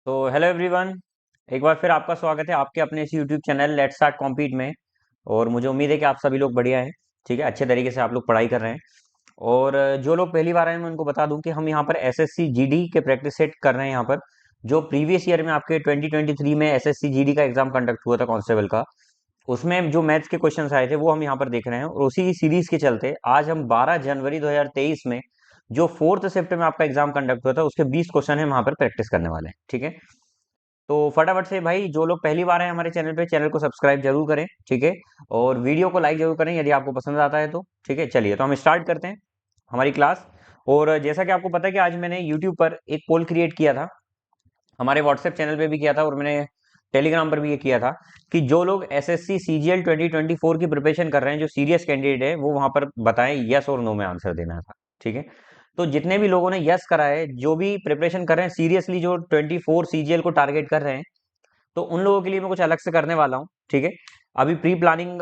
तो hello everyone, एक बार फिर आपका स्वागत है आपके अपने इस YouTube channel let's start compete में। और मुझे उम्मीद है कि आप सभी लोग बढ़िया हैं। ठीक है, अच्छे तरीके से आप लोग पढ़ाई कर रहे हैं। और जो लोग पहली बार आए हैं मैं उनको बता दूं कि हम यहाँ पर एसएससी जीडी के प्रैक्टिस सेट कर रहे हैं। यहाँ पर जो प्रीवियस ईयर में आपके 2023 में एसएससी जीडी का एग्जाम कंडक्ट हुआ था कांस्टेबल का, उसमें जो मैथ्स के क्वेश्चंस आए थे वो हम यहाँ पर देख रहे हैं। और उसी सीरीज के चलते आज हम 12 जनवरी 2023 में जो फोर्थ शिफ्ट में आपका एग्जाम कंडक्ट हुआ था उसके 20 क्वेश्चन हम वहाँ पर प्रैक्टिस करने वाले हैं। ठीक है, तो फटाफट से भाई जो लोग पहली बार हैं हमारे चैनल पे, चैनल को सब्सक्राइब जरूर करें। ठीक है, और वीडियो को लाइक जरूर करें यदि आपको पसंद आता है तो। ठीक है, चलिए तो हम स्टार्ट करते हैं हमारी क्लास। और जैसा कि आपको पता है कि आज मैंने यूट्यूब पर एक पोल क्रिएट किया था, हमारे व्हाट्सएप चैनल पे भी किया था और मैंने टेलीग्राम पर भी ये किया था कि जो लोग एसएससी सीजीएल 2024 की प्रिपरेशन कर रहे हैं, जो सीरियस कैंडिडेट है, वो वहां पर बताएं यस और नो में आंसर देना था। ठीक है, तो जितने भी लोगों ने यस करा है, जो भी प्रिपरेशन कर रहे हैं सीरियसली, जो 24 सीजीएल को टारगेट कर रहे हैं, तो उन लोगों के लिए मैं कुछ अलग से करने वाला हूँ। ठीक है, अभी प्री प्लानिंग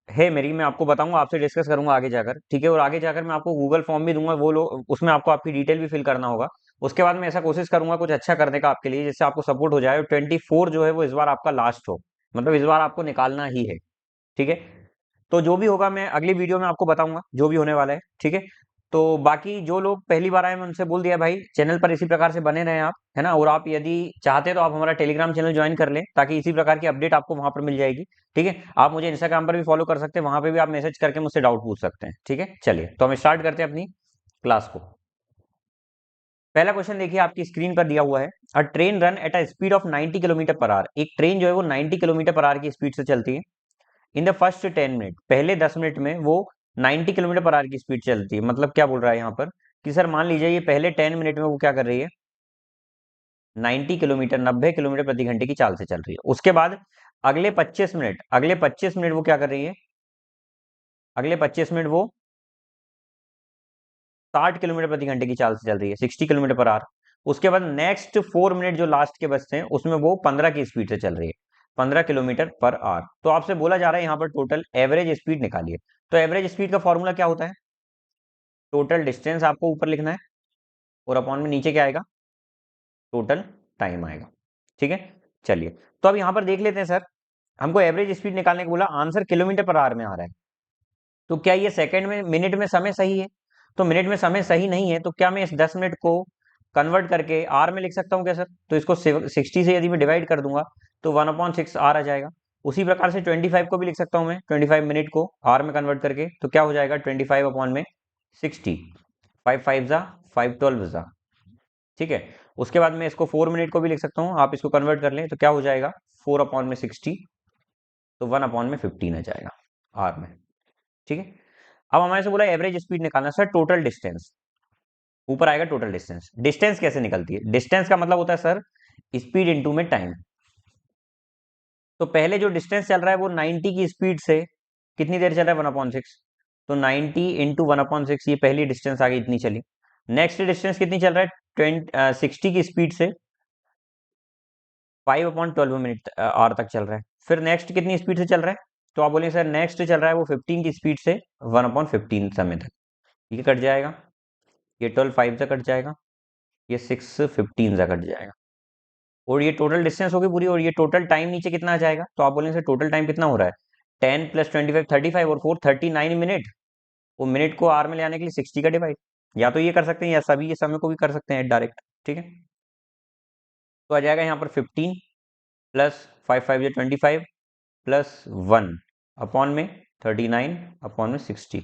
है मेरी, मैं आपको बताऊंगा, आपसे डिस्कस करूंगा आगे जाकर। ठीक है, और आगे जाकर मैं आपको गूगल फॉर्म भी दूंगा, वो लोग उसमें आपको आपकी डिटेल भी फिल करना होगा। उसके बाद मैं ऐसा कोशिश करूंगा कुछ अच्छा करने का आपके लिए, जिससे आपको सपोर्ट हो जाए और 24 जो है वो इस बार आपका लास्ट हो, मतलब इस बार आपको निकालना ही है। ठीक है, तो जो भी होगा मैं अगली वीडियो में आपको बताऊंगा जो भी होने वाला है। ठीक है, तो बाकी जो लोग पहली बार आए मैं उनसे बोल दिया भाई चैनल पर इसी प्रकार से बने रहें आप, है ना। और आप यदि चाहते तो आप हमारा टेलीग्राम चैनल ज्वाइन कर लें, ताकि इसी प्रकार की अपडेट आपको वहां पर मिल जाएगी। ठीक है, आप मुझे इंस्टाग्राम पर भी फॉलो कर सकते हैं, वहां पर भी आप मैसेज करके मुझसे डाउट पूछ सकते हैं। ठीक है, चलिए तो हम स्टार्ट करते हैं अपनी क्लास को। पहला क्वेश्चन देखिए आपकी स्क्रीन पर दिया हुआ है। अ train run at a speed of 90 kilometre per hour. एक ट्रेन जो है वो 90 किलोमीटर पर आवर की स्पीड से चलती है। इन द फर्स्ट 10 मिनट, पहले 10 मिनट में वो 90 किलोमीटर पर आवर की स्पीड चलती है। मतलब क्या बोल रहा है यहाँ पर कि सर मान लीजिए ये पहले 10 मिनट में वो क्या कर रही है, 90 किलोमीटर, 90 किलोमीटर प्रति घंटे की चाल से चल रही है। उसके बाद अगले 25 मिनट वो क्या कर रही है, अगले 25 मिनट वो 60 किलोमीटर प्रति घंटे की चाल से चल रही है, 60 किलोमीटर पर आवर। उसके बाद नेक्स्ट 4 मिनट जो लास्ट के बचते हैं उसमें वो 15 की स्पीड से चल रही है, 15 किलोमीटर पर आवर। तो आपसे बोला जा रहा है यहाँ पर टोटल एवरेज स्पीड निकालिए। तो एवरेज स्पीड का फॉर्मूला क्या होता है, टोटल डिस्टेंस आपको ऊपर लिखना है और अपॉन में नीचे क्या आएगा, टोटल टाइम आएगा। ठीक है, चलिए तो अब यहाँ पर देख लेते हैं सर, हमको एवरेज स्पीड निकालने को बोला, आंसर किलोमीटर पर आवर में आ रहा है। तो क्या ये सेकंड में, मिनट में समय सही है? तो मिनट में समय सही नहीं है, तो क्या मैं इस 10 मिनट को कन्वर्ट करके आर में लिख सकता हूँ क्या सर? तो इसको 60 से यदि मैं डिवाइड कर दूंगा तो 1/6 आर आ जाएगा। उसी प्रकार से 25 को भी लिख सकता हूँ मैं, 25 मिनट को आर में कन्वर्ट करके, तो क्या हो जाएगा 25/60। 5 5 जा 5 12 जा। ठीक है, उसके बाद मैं इसको 4 मिनट को भी लिख सकता हूँ, आप इसको कन्वर्ट कर लें तो क्या हो जाएगा 4/60, तो 1/15 आ जाएगा आर में। ठीक है, अब हमारे से बोला एवरेज स्पीड निकालना, सर टोटल डिस्टेंस ऊपर आएगा। टोटल डिस्टेंस, डिस्टेंस कैसे निकलती है? डिस्टेंस का मतलब होता है सर स्पीड इनटू में टाइम। तो पहले जो डिस्टेंस चल रहा है वो 90 की स्पीड से कितनी देर चल रहा है, 1/6, तो 90 इंटू 1/6, ये पहली डिस्टेंस आ गई, इतनी चली। नेक्स्ट डिस्टेंस कितनी चल रहा है, 60 की स्पीड से 5/12 मिनट आवर तक चल रहा है। फिर नेक्स्ट कितनी स्पीड से चल रहा है, तो आप बोलेंगे सर नेक्स्ट चल रहा है वो 15 की स्पीड से 1/15 समय तक। ये कट जाएगा, ये 12 5 से कट जाएगा, ये 6 15 से कट जाएगा, और ये टोटल डिस्टेंस होगी पूरी। और ये टोटल टाइम नीचे कितना आ जाएगा, तो आप बोलेंगे सर टोटल टाइम कितना हो रहा है, 10 + 25 35 और 4 39 मिनट। वो मिनट को आर में ले आने के लिए 60 का डिवाइड, या तो ये कर सकते हैं या सभी ये समय को भी कर सकते हैं डायरेक्ट। ठीक है, तो आ जाएगा यहाँ पर 15 + 5 5 या 25 +1 अपॉन में 39 अपॉन में 60।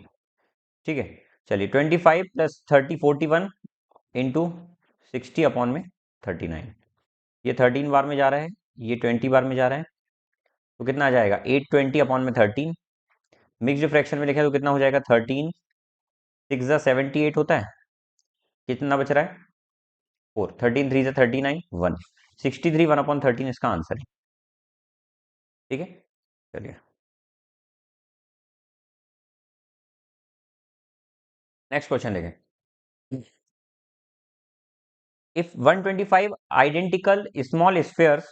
ठीक है, चलिए 25 + 30 41 इंटू 60 अपॉन में 39। ये 13 बार में जा रहा है, ये 20 बार में जा रहा है, तो कितना आ जाएगा 820 अपॉन में 13। मिक्स्ड फ्रैक्शन में लिखा तो कितना हो जाएगा 13 6 ज़ा 78 होता है, कितना बच रहा है 4, 13 3 ज़ा 39 1, 63 1/13 इसका आंसर है। ठीक है, चलिए नेक्स्ट क्वेश्चन देखें। If 125 identical small spheres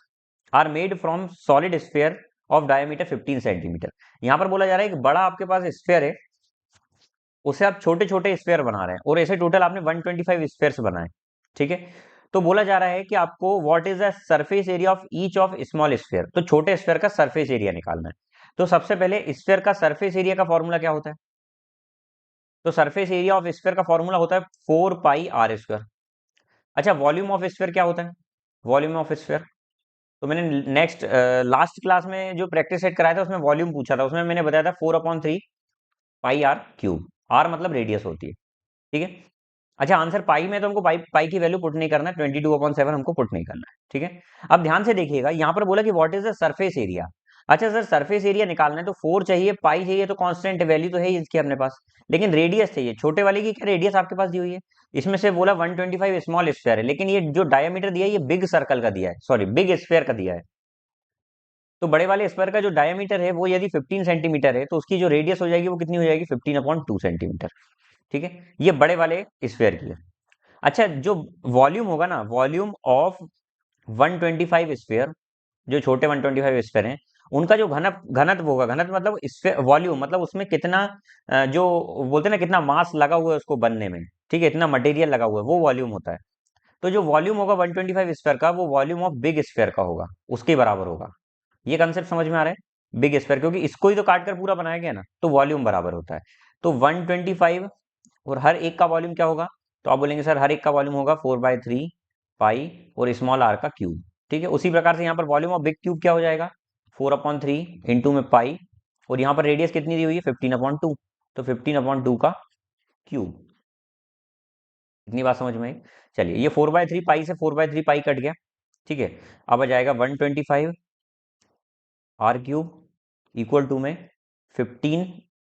are made from solid sphere of diameter 15 centimetre, यहां पर बोला जा रहा है कि बड़ा आपके पास स्फेयर है, उसे आप छोटे छोटे स्फेयर बना रहे हैं, और ऐसे टोटल आपने 125 स्फेयर्स बनाए। ठीक है, तो बोला जा रहा है कि आपको what is the surface area of each of small sphere, तो छोटे स्फीयर का सरफेस एरिया निकालना है। तो सबसे पहले स्फीयर का सरफेस एरिया का फॉर्मूला क्या होता है? तो सरफेस एरिया ऑफ स्फीयर का फॉर्मूला होता है 4 पाई r²। अच्छा, वॉल्यूम ऑफ स्फीयर क्या होता है? वॉल्यूम ऑफ स्फीयर, तो मैंने नेक्स्ट लास्ट क्लास में जो प्रैक्टिस सेट कराया था उसमें वॉल्यूम पूछा था, उसमें मैंने बताया था 4/3 पाई r³ आर मतलब रेडियस होती है, ठीक है। अच्छा, आंसर पाई में तो हमको पाई पाई की वैल्यू पुट नहीं करना है, 22/7 हमको पुट नहीं करना है, ठीक है। अब ध्यान से देखिएगा, यहाँ पर बोला कि what is the surface area. अच्छा सर, सरफेस एरिया निकालना है तो 4 चाहिए, पाई चाहिए, तो कांस्टेंट वैल्यू तो है ही इसकी अपने पास, लेकिन रेडियस चाहिए। छोटे वाले की क्या रेडियस आपके पास दी हुई है? इसमें से बोला 125 स्मॉल स्फीयर है, लेकिन ये जो डायमीटर दिया है ये बिग सर्कल का दिया है, सॉरी बिग स्फीयर का दिया है। तो बड़े वाले स्फीयर का जो डायमीटर है वो यदि 15 सेंटीमीटर है, तो उसकी जो रेडियस हो जाएगी वो कितनी हो जाएगी? 15/2 सेंटीमीटर, ठीक है। ये बड़े वाले स्फीयर की है। अच्छा, जो वॉल्यूम होगा ना, वॉल्यूम ऑफ 125 स्फीयर, जो छोटे 125 स्फीयर हैं, उनका जो घनत्व होगा, घनत्व मतलब वॉल्यूम मतलब उसमें कितना जो बोलते हैं ना कितना मास लगा हुआ है उसको बनने में, ठीक है, इतना मटेरियल लगा हुआ है, वो वॉल्यूम होता है। तो जो वॉल्यूम होगा 125 स्फीयर का, वो वॉल्यूम ऑफ बिग स्फीयर का होगा, उसके बराबर होगा। ये कंसेप्ट समझ में आ रहा है? बिग स्फीयर, क्योंकि इसको ही तो काट कर पूरा बनाया गया ना, तो वॉल्यूम बराबर होता है। तो 125 और हर एक का वॉल्यूम क्या होगा? तो आप बोलेंगे सर हर एक का वॉल्यूम होगा 4/3 पाई और स्मॉल r का क्यूब, ठीक है। उसी प्रकार से यहाँ पर वॉल्यूम ऑफ बिग क्यूब क्या हो जाएगा? 4/3 इंटू में पाई, और यहाँ पर रेडियस कितनी दी हुई है? 15/2, तो 15/2 का क्यूब। इतनी बात समझ में आई? चलिए, ये 4/3 पाई से 4/3 पाई कट गया, ठीक है। अब आ जाएगा 125 r³ इक्वल टू में 15,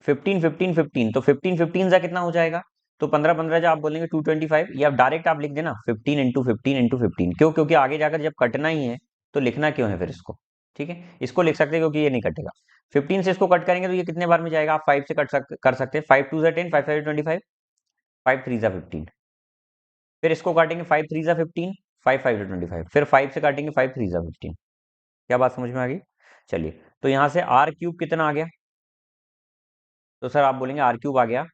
15 तो 15 जा कितना हो जाएगा? तो 15 जा आप बोलेंगे 225, या डायरेक्ट आप लिख देना 15 × 15 × 15। क्यों? क्योंकि आगे जाकर जब कटना ही है तो लिखना क्यों है फिर इसको, ठीक है। इसको लिख सकते हैं क्योंकि ये नहीं कटेगा। 15 से इसको कट करेंगे तो ये कितने बार में जाएगा? आप 5 से कर सकते हैं। 5×2 = 10, 5×5 = 25, 5×3 = 15। फिर इसको काटेंगे 5×3 = 15, 5×5 = 25, फिर 5 से काटेंगे 5×3 = 15। क्या बात समझ में आ गई? चलिए, तो यहाँ से r³ कितना आ गया? तो सर आप बोलेंगे r³ आ गया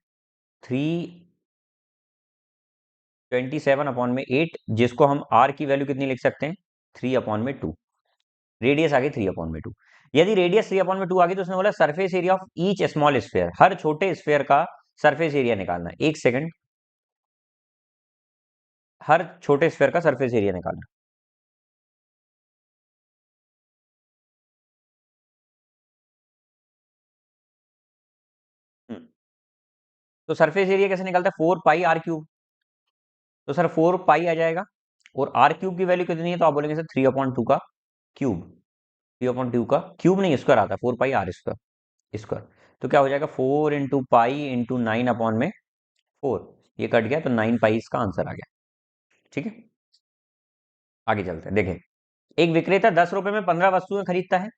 327/8, जिसको हम r की वैल्यू कितनी लिख सकते हैं? 3/2। रेडियस आ गई 3/2। यदि रेडियस 3/2 आ गई तो उसने बोला surface area of each small sphere, हर छोटे स्फीयर का सरफेस एरिया निकालना है। एक सेकंड, हर छोटे स्फीयर का सरफेस एरिया निकालना है। तो सरफेस एरिया कैसे निकलता है? 4 पाई r³। तो सर 4 पाई आ जाएगा, और r³ की वैल्यू कितनी है? तो आप बोलेंगे सर 3/2 का क्यूब। 3/2 का क्यूब नहीं, स्क्वायर आता है, 4 पाई r² स्क्वायर। तो क्या हो जाएगा? 4 × पाई × 9/4। ये कट गया तो 9 पाई इसका आंसर आ गया, ठीक है। आगे चलते हैं, देखें। एक विक्रेता 10 रुपए में 15 वस्तुएं खरीदता है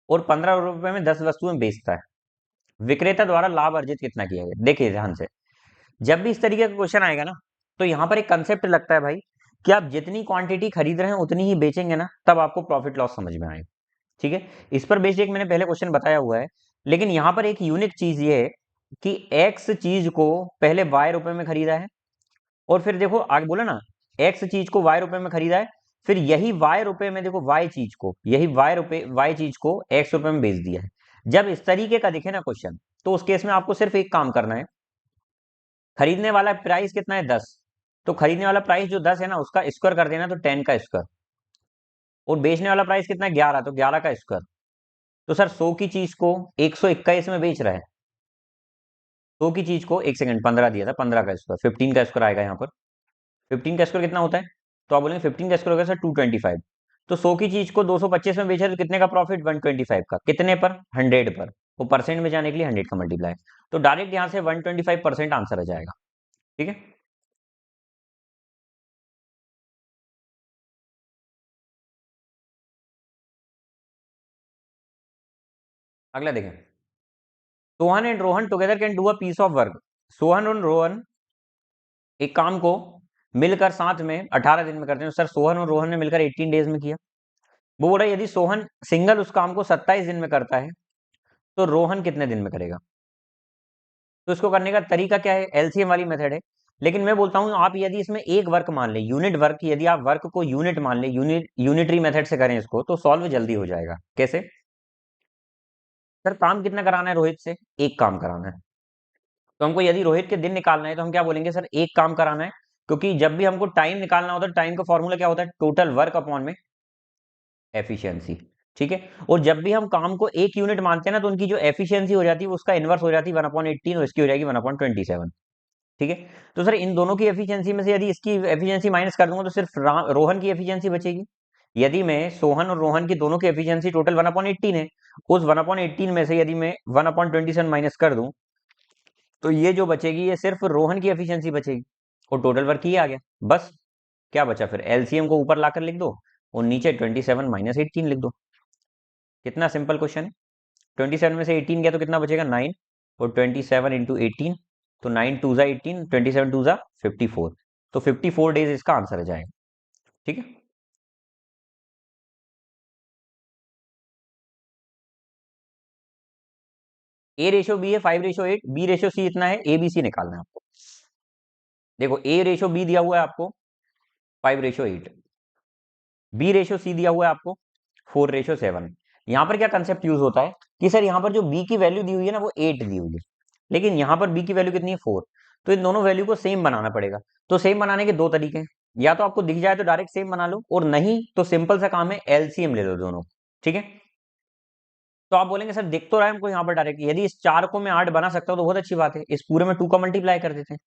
और 15 रुपए में 10 वस्तुएं बेचता है। विक्रेता द्वारा लाभ अर्जित कितना किया गया? देखिए ध्यान से, जब भी इस तरीके का क्वेश्चन आएगा ना, तो यहाँ पर एक कंसेप्ट लगता है भाई, कि आप जितनी क्वांटिटी खरीद रहे हैं उतनी ही बेचेंगे ना, तब आपको प्रॉफिट लॉस समझ में आएगा, ठीक है। इस पर बेस्ड एक मैंने पहले क्वेश्चन बताया हुआ है, लेकिन यहाँ पर एक यूनिक चीज ये है कि एक्स चीज को पहले वाई रुपए में खरीदा है, और फिर देखो आगे बोला ना, एक्स चीज को वाई रुपए में खरीदा है, फिर यही वाई रुपए में देखो वाई चीज को, यही वाई चीज को एक्स रुपए में बेच दिया है। जब इस तरीके का दिखे ना क्वेश्चन, तो उस केस में आपको सिर्फ एक काम करना है। खरीदने वाला प्राइस कितना है? 10। तो खरीदने वाला प्राइस जो 10 है ना, उसका स्क्वायर कर देना, तो 10 का स्क्वायर। और बेचने वाला प्राइस कितना है? 11, तो 11 का स्क्वायर। तो सर 100 की चीज को 121 में बेच रहा है, 100 की चीज को, एक सेकंड, 15 दिया था, 15 का स्क्वायर, 15 का स्क्वायर आएगा यहाँ पर। 15 का स्क्वायर कितना होता है? तो आप बोलेंगे 15 का स्क्वायर होगा सर 225। तो 100 की चीज को 225 में बेचा तो कितने का प्रॉफिट? 125 का। कितने पर? 100 पर। वो परसेंट में जाने के लिए 100 का मल्टीप्लाई, तो डायरेक्ट यहाँ से 125% आंसर आ जाएगा, ठीक है। अगला देखें। Sohan and Rohan together can do a piece of work. Sohan और रोहन एक काम को मिलकर साथ में 18 दिन में करते हैं। सर सोहन और रोहन ने मिलकर 18 डेज में किया। वो बोल रहा है यदि सोहन सिंगल उस काम को 27 दिन में करता है, तो रोहन कितने दिन में करेगा? तो इसको करने का तरीका क्या है? एलसीएम वाली मेथड है। लेकिन मैं बोलता हूं आप यदि इसमें एक वर्क मान लें, यूनिट वर्क, यदि आप वर्क को यूनिट मान लें, यूनिटरी मेथड से करें इसको, तो सॉल्व जल्दी हो जाएगा। कैसे? सर काम कितना कराना है रोहित से? एक काम कराना है। तो हमको यदि रोहित के दिन निकालना है तो हम क्या बोलेंगे, सर एक काम कराना है। क्योंकि जब भी हमको टाइम निकालना होता है, टाइम का फॉर्मूला क्या होता है, टोटल वर्क अपॉन में एफिशिएंसी। ठीक है। और जब भी हम काम को एक यूनिट मानते हैं ना, तो उनकी जो एफिशिएंसी हो जाती है उसका इनवर्स हो जाती है 1/18, और इसकी हो जाएगी 1/27। ठीक है। तो सर इन दोनों की एफिशिएंसी में से यदि इसकी एफिशिएंसी माइनस कर दूंगा तो सिर्फ रोहन की एफिशिएंसी बचेगी। यदि मैं सोहन और रोहन की दोनों की एफिशिएंसी टोटल 1/18 है, उस 1/18 में से यदि मैं 1/27 माइनस कर दूं, तो ये जो बचेगी ये सिर्फ रोहन की एफिशिएंसी बचेगी, और टोटल वर्क ये आ गया। बस क्या बचा फिर, एलसीएम को ऊपर लाकर लिख दो और नीचे 27 - 18 लिख दो। कितना सिंपल क्वेश्चन है। 27 में से 18 गया तो कितना बचेगा, 9, और 27 × 18, तो 9 2 ज़ा 18, 27 2 ज़ा 54, तो 54 डेज इसका आंसर आ जाएगा। ठीक है। A/B है 5/8, B/C इतना है, ABC निकालना है आपको। देखो A/B दिया हुआ है आपको 5/8, B/C दिया हुआ है आपको 4/7। यहाँ पर क्या कंसेप्ट यूज होता है कि सर यहाँ पर जो B की वैल्यू दी हुई है ना वो 8 दी हुई है, लेकिन यहाँ पर B की वैल्यू कितनी है, 4। तो इन दोनों वैल्यू को सेम बनाना पड़ेगा। तो सेम बनाने के दो तरीके हैं, या तो आपको दिख जाए तो डायरेक्ट सेम बना लो, और नहीं तो सिंपल सा काम है एलसीएम ले लो दोनों। ठीक है। तो आप बोलेंगे सर दिख तो रहा है हमको यहाँ पर डायरेक्ट, यदि इस 4 को मैं 8 बना सकता हूँ तो बहुत अच्छी बात है, इस पूरे में 2 का मल्टीप्लाई कर देते हैं,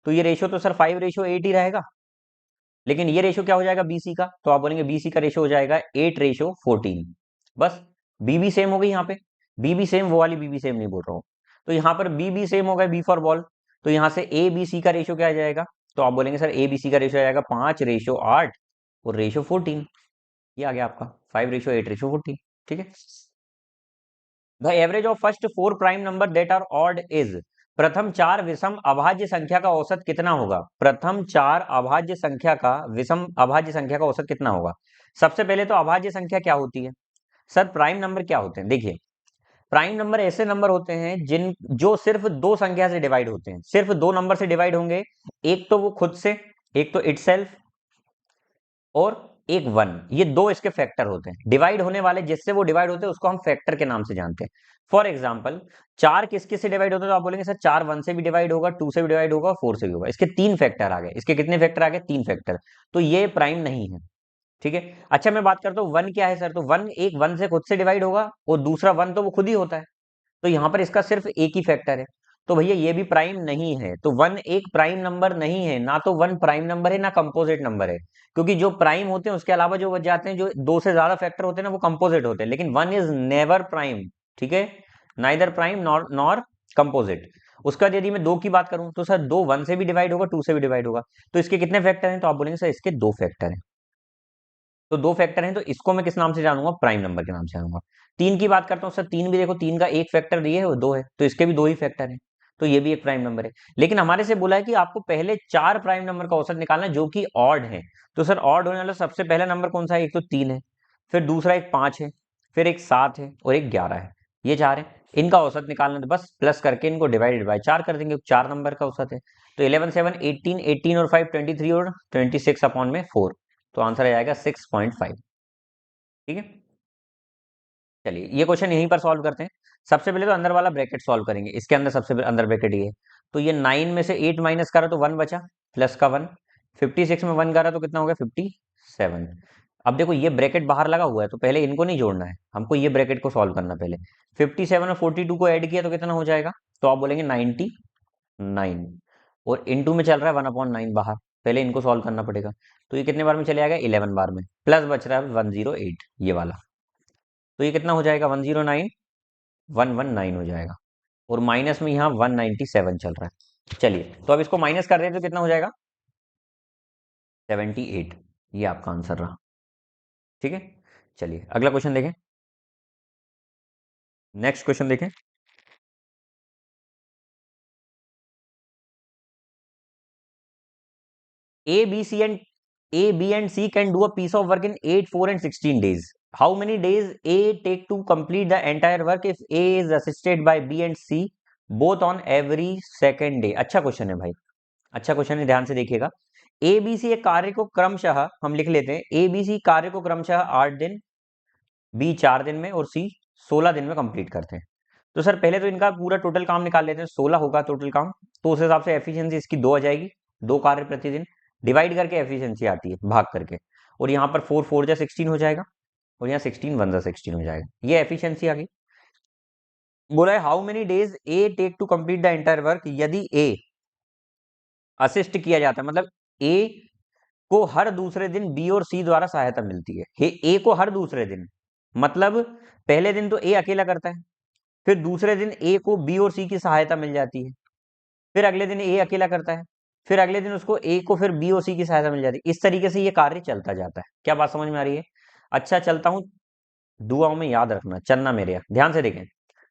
तो ये रेशियो तो सर 5/8 ही रहेगा। लेकिन ये रेशियो क्या हो जाएगा बीसी का, तो आप बोलेंगे बीसी का रेशियो हो जाएगा 8/14। बस बी भी सेम हो गई यहाँ पे, बी भी सेम, वो वाली बी भी सेम नहीं बोल रहा हूँ। तो यहाँ पर बी भी सेम हो गया, बी फॉर बॉल। तो यहाँ से ए बी सी का रेशियो क्या आ जाएगा, तो आप बोलेंगे सर ए बी सी का रेशियो आ जाएगा 5/8 और रेशियो 14। ये आ गया आपका 5/8/14। ठीक है। The average of first 4 prime number that are odd is, प्रथम चार विषम अभाज्य संख्या का औसत कितना होगा, प्रथम चार अभाज्य संख्या का विषम अभाज्य संख्या का औसत कितना होगा। सबसे पहले तो अभाज्य संख्या क्या होती है, सर प्राइम नंबर क्या होते हैं। देखिए प्राइम नंबर ऐसे नंबर होते हैं जिन जो सिर्फ दो संख्या से डिवाइड होते हैं, सिर्फ दो नंबर से डिवाइड होंगे, एक तो वो खुद से, एक तो इटसेल्फ, और एक वन, ये दो इसके फैक्टर होते हैं। डिवाइड होने वाले जिससे वो डिवाइड होते हैं उसको हम फैक्टर के नाम से जानते हैं। फॉर एग्जाम्पल चार किस किस से डिवाइड होता है, तो आप बोलेंगे सर चार वन से भी डिवाइड होगा, टू से भी डिवाइड होगा, फोर से भी होगा। इसके तीन फैक्टर आ गए, इसके कितने फैक्टर आ गए, तीन फैक्टर। तो ये प्राइम नहीं है। ठीक है। अच्छा मैं बात करता हूँ वन क्या है सर, तो वन एक वन से खुद से डिवाइड होगा, और दूसरा वन तो वो खुद ही होता है, तो यहाँ पर इसका सिर्फ एक ही फैक्टर है, तो भैया ये भी प्राइम नहीं है। तो वन एक प्राइम नंबर नहीं है, ना तो वन प्राइम नंबर है ना कंपोजिट नंबर है, क्योंकि जो प्राइम होते हैं उसके अलावा जो बच जाते हैं, जो दो से ज्यादा फैक्टर होते हैं ना, वो कंपोजिट होते हैं, लेकिन वन इज नेवर प्राइम। ठीक है। Neither prime nor nor composite. उसके बाद यदि मैं दो की बात करूं तो सर दो वन से भी डिवाइड होगा, टू से भी डिवाइड होगा, तो इसके कितने फैक्टर हैं, तो आप बोलेंगे सर इसके दो फैक्टर हैं। तो दो फैक्टर हैं, तो इसको मैं किस नाम से जानूंगा, प्राइम नंबर के नाम से जानूंगा। तीन की बात करता हूँ सर, तीन भी देखो, तीन का एक फैक्टर ये है और दो है, तो इसके भी दो ही फैक्टर हैं, तो ये भी एक प्राइम नंबर है। लेकिन हमारे से बोला है कि आपको पहले चार प्राइम नंबर का औसत निकालना है जो कि ऑड है। तो सर ऑड होने वाला सबसे पहला नंबर कौन सा है, एक तो तीन है, फिर दूसरा एक पांच है, फिर एक सात है, और एक 11 है। ये चार है, इनका औसत निकालना है, तो बस प्लस करके इनको डिवाइडेड बाय चार कर देंगे, चार नंबर का औसत है। तो 11 7 18, 18 और 5 23, और 26 अपॉन में 4, तो आंसर आ जाएगा 6.5। ठीक है। चलिए ये क्वेश्चन यहीं पर सॉल्व करते हैं। सबसे पहले तो अंदर वाला ब्रैकेट सॉल्व करेंगे, इसके अंदर सबसे अंदर ब्रैकेट ये है। तो ये 9 में से 8 माइनस करा तो 1 बचा, प्लस का 1, 56 में 1 करा तो कितना हो गया, 57। अब देखो ये ब्रैकेट बाहर लगा हुआ है, तो पहले इनको नहीं जोड़ना है, हमको ये ब्रैकेट को सॉल्व करना पहले। 57 और 42 को ऐड किया तो कितना हो जाएगा, तो आप बोलेंगे 99, और इनटू में चल रहा है 1/9 बाहर, पहले इनको सॉल्व करना पड़ेगा। तो ये कितने बार में चले आएगा, 11 बार में, प्लस बच रहा है 108 ये वाला, तो ये कितना हो जाएगा, 109 119 हो जाएगा, और माइनस में यहाँ 197 चल रहा है। चलिए तो अब इसको माइनस कर दें तो कितना हो जाएगा, 78। ये आपका आंसर रहा। ठीक है। चलिए अगला क्वेश्चन देखें, नेक्स्ट क्वेश्चन देखें। A B C and A B and C can do a piece of work in 8 4 and 16 days. How many days A take to complete the entire work if A is assisted by B and C both on every second day? अच्छा question है भाई। अच्छा question है, ध्यान से देखिएगा। ए B सी एक कार्य को क्रमशः, हम लिख लेते हैं, ए बी सी कार्य को क्रमशः 8 दिन, बी 4 दिन में और सी 16 दिन में कंप्लीट करते हैं। तो सर पहले तो इनका पूरा टोटल काम निकाल लेते हैं, 16 होगा टोटल काम, तो उस हिसाब से एफिशिएंसी इसकी 2 आ जाएगी, 2 कार्य प्रतिदिन, डिवाइड करके एफिशिएंसी आती है, भाग करके, और यहाँ पर 4 4 जा 16 हो जाएगा, और यहाँ 16 1 जा 16 हो जाएगा, ये एफिशिएंसी आ गई। बोला है how many days A take to complete the entire work, यदि ए असिस्ट किया जाता है, मतलब ए को हर दूसरे दिन बी और सी द्वारा सहायता मिलती है, ए को हर दूसरे दिन, मतलब पहले दिन तो ए अकेला करता है, फिर दूसरे दिन ए को बी और सी की सहायता मिल जाती है, फिर अगले दिन ए अकेला करता है, फिर अगले दिन उसको ए को फिर बी और सी की सहायता मिल जाती है, इस तरीके से ये कार्य चलता जाता है। क्या बात समझ में आ रही है? अच्छा चलता हूं, दुआओं में याद रखना, चलना मेरे यहाँ, ध्यान से देखें।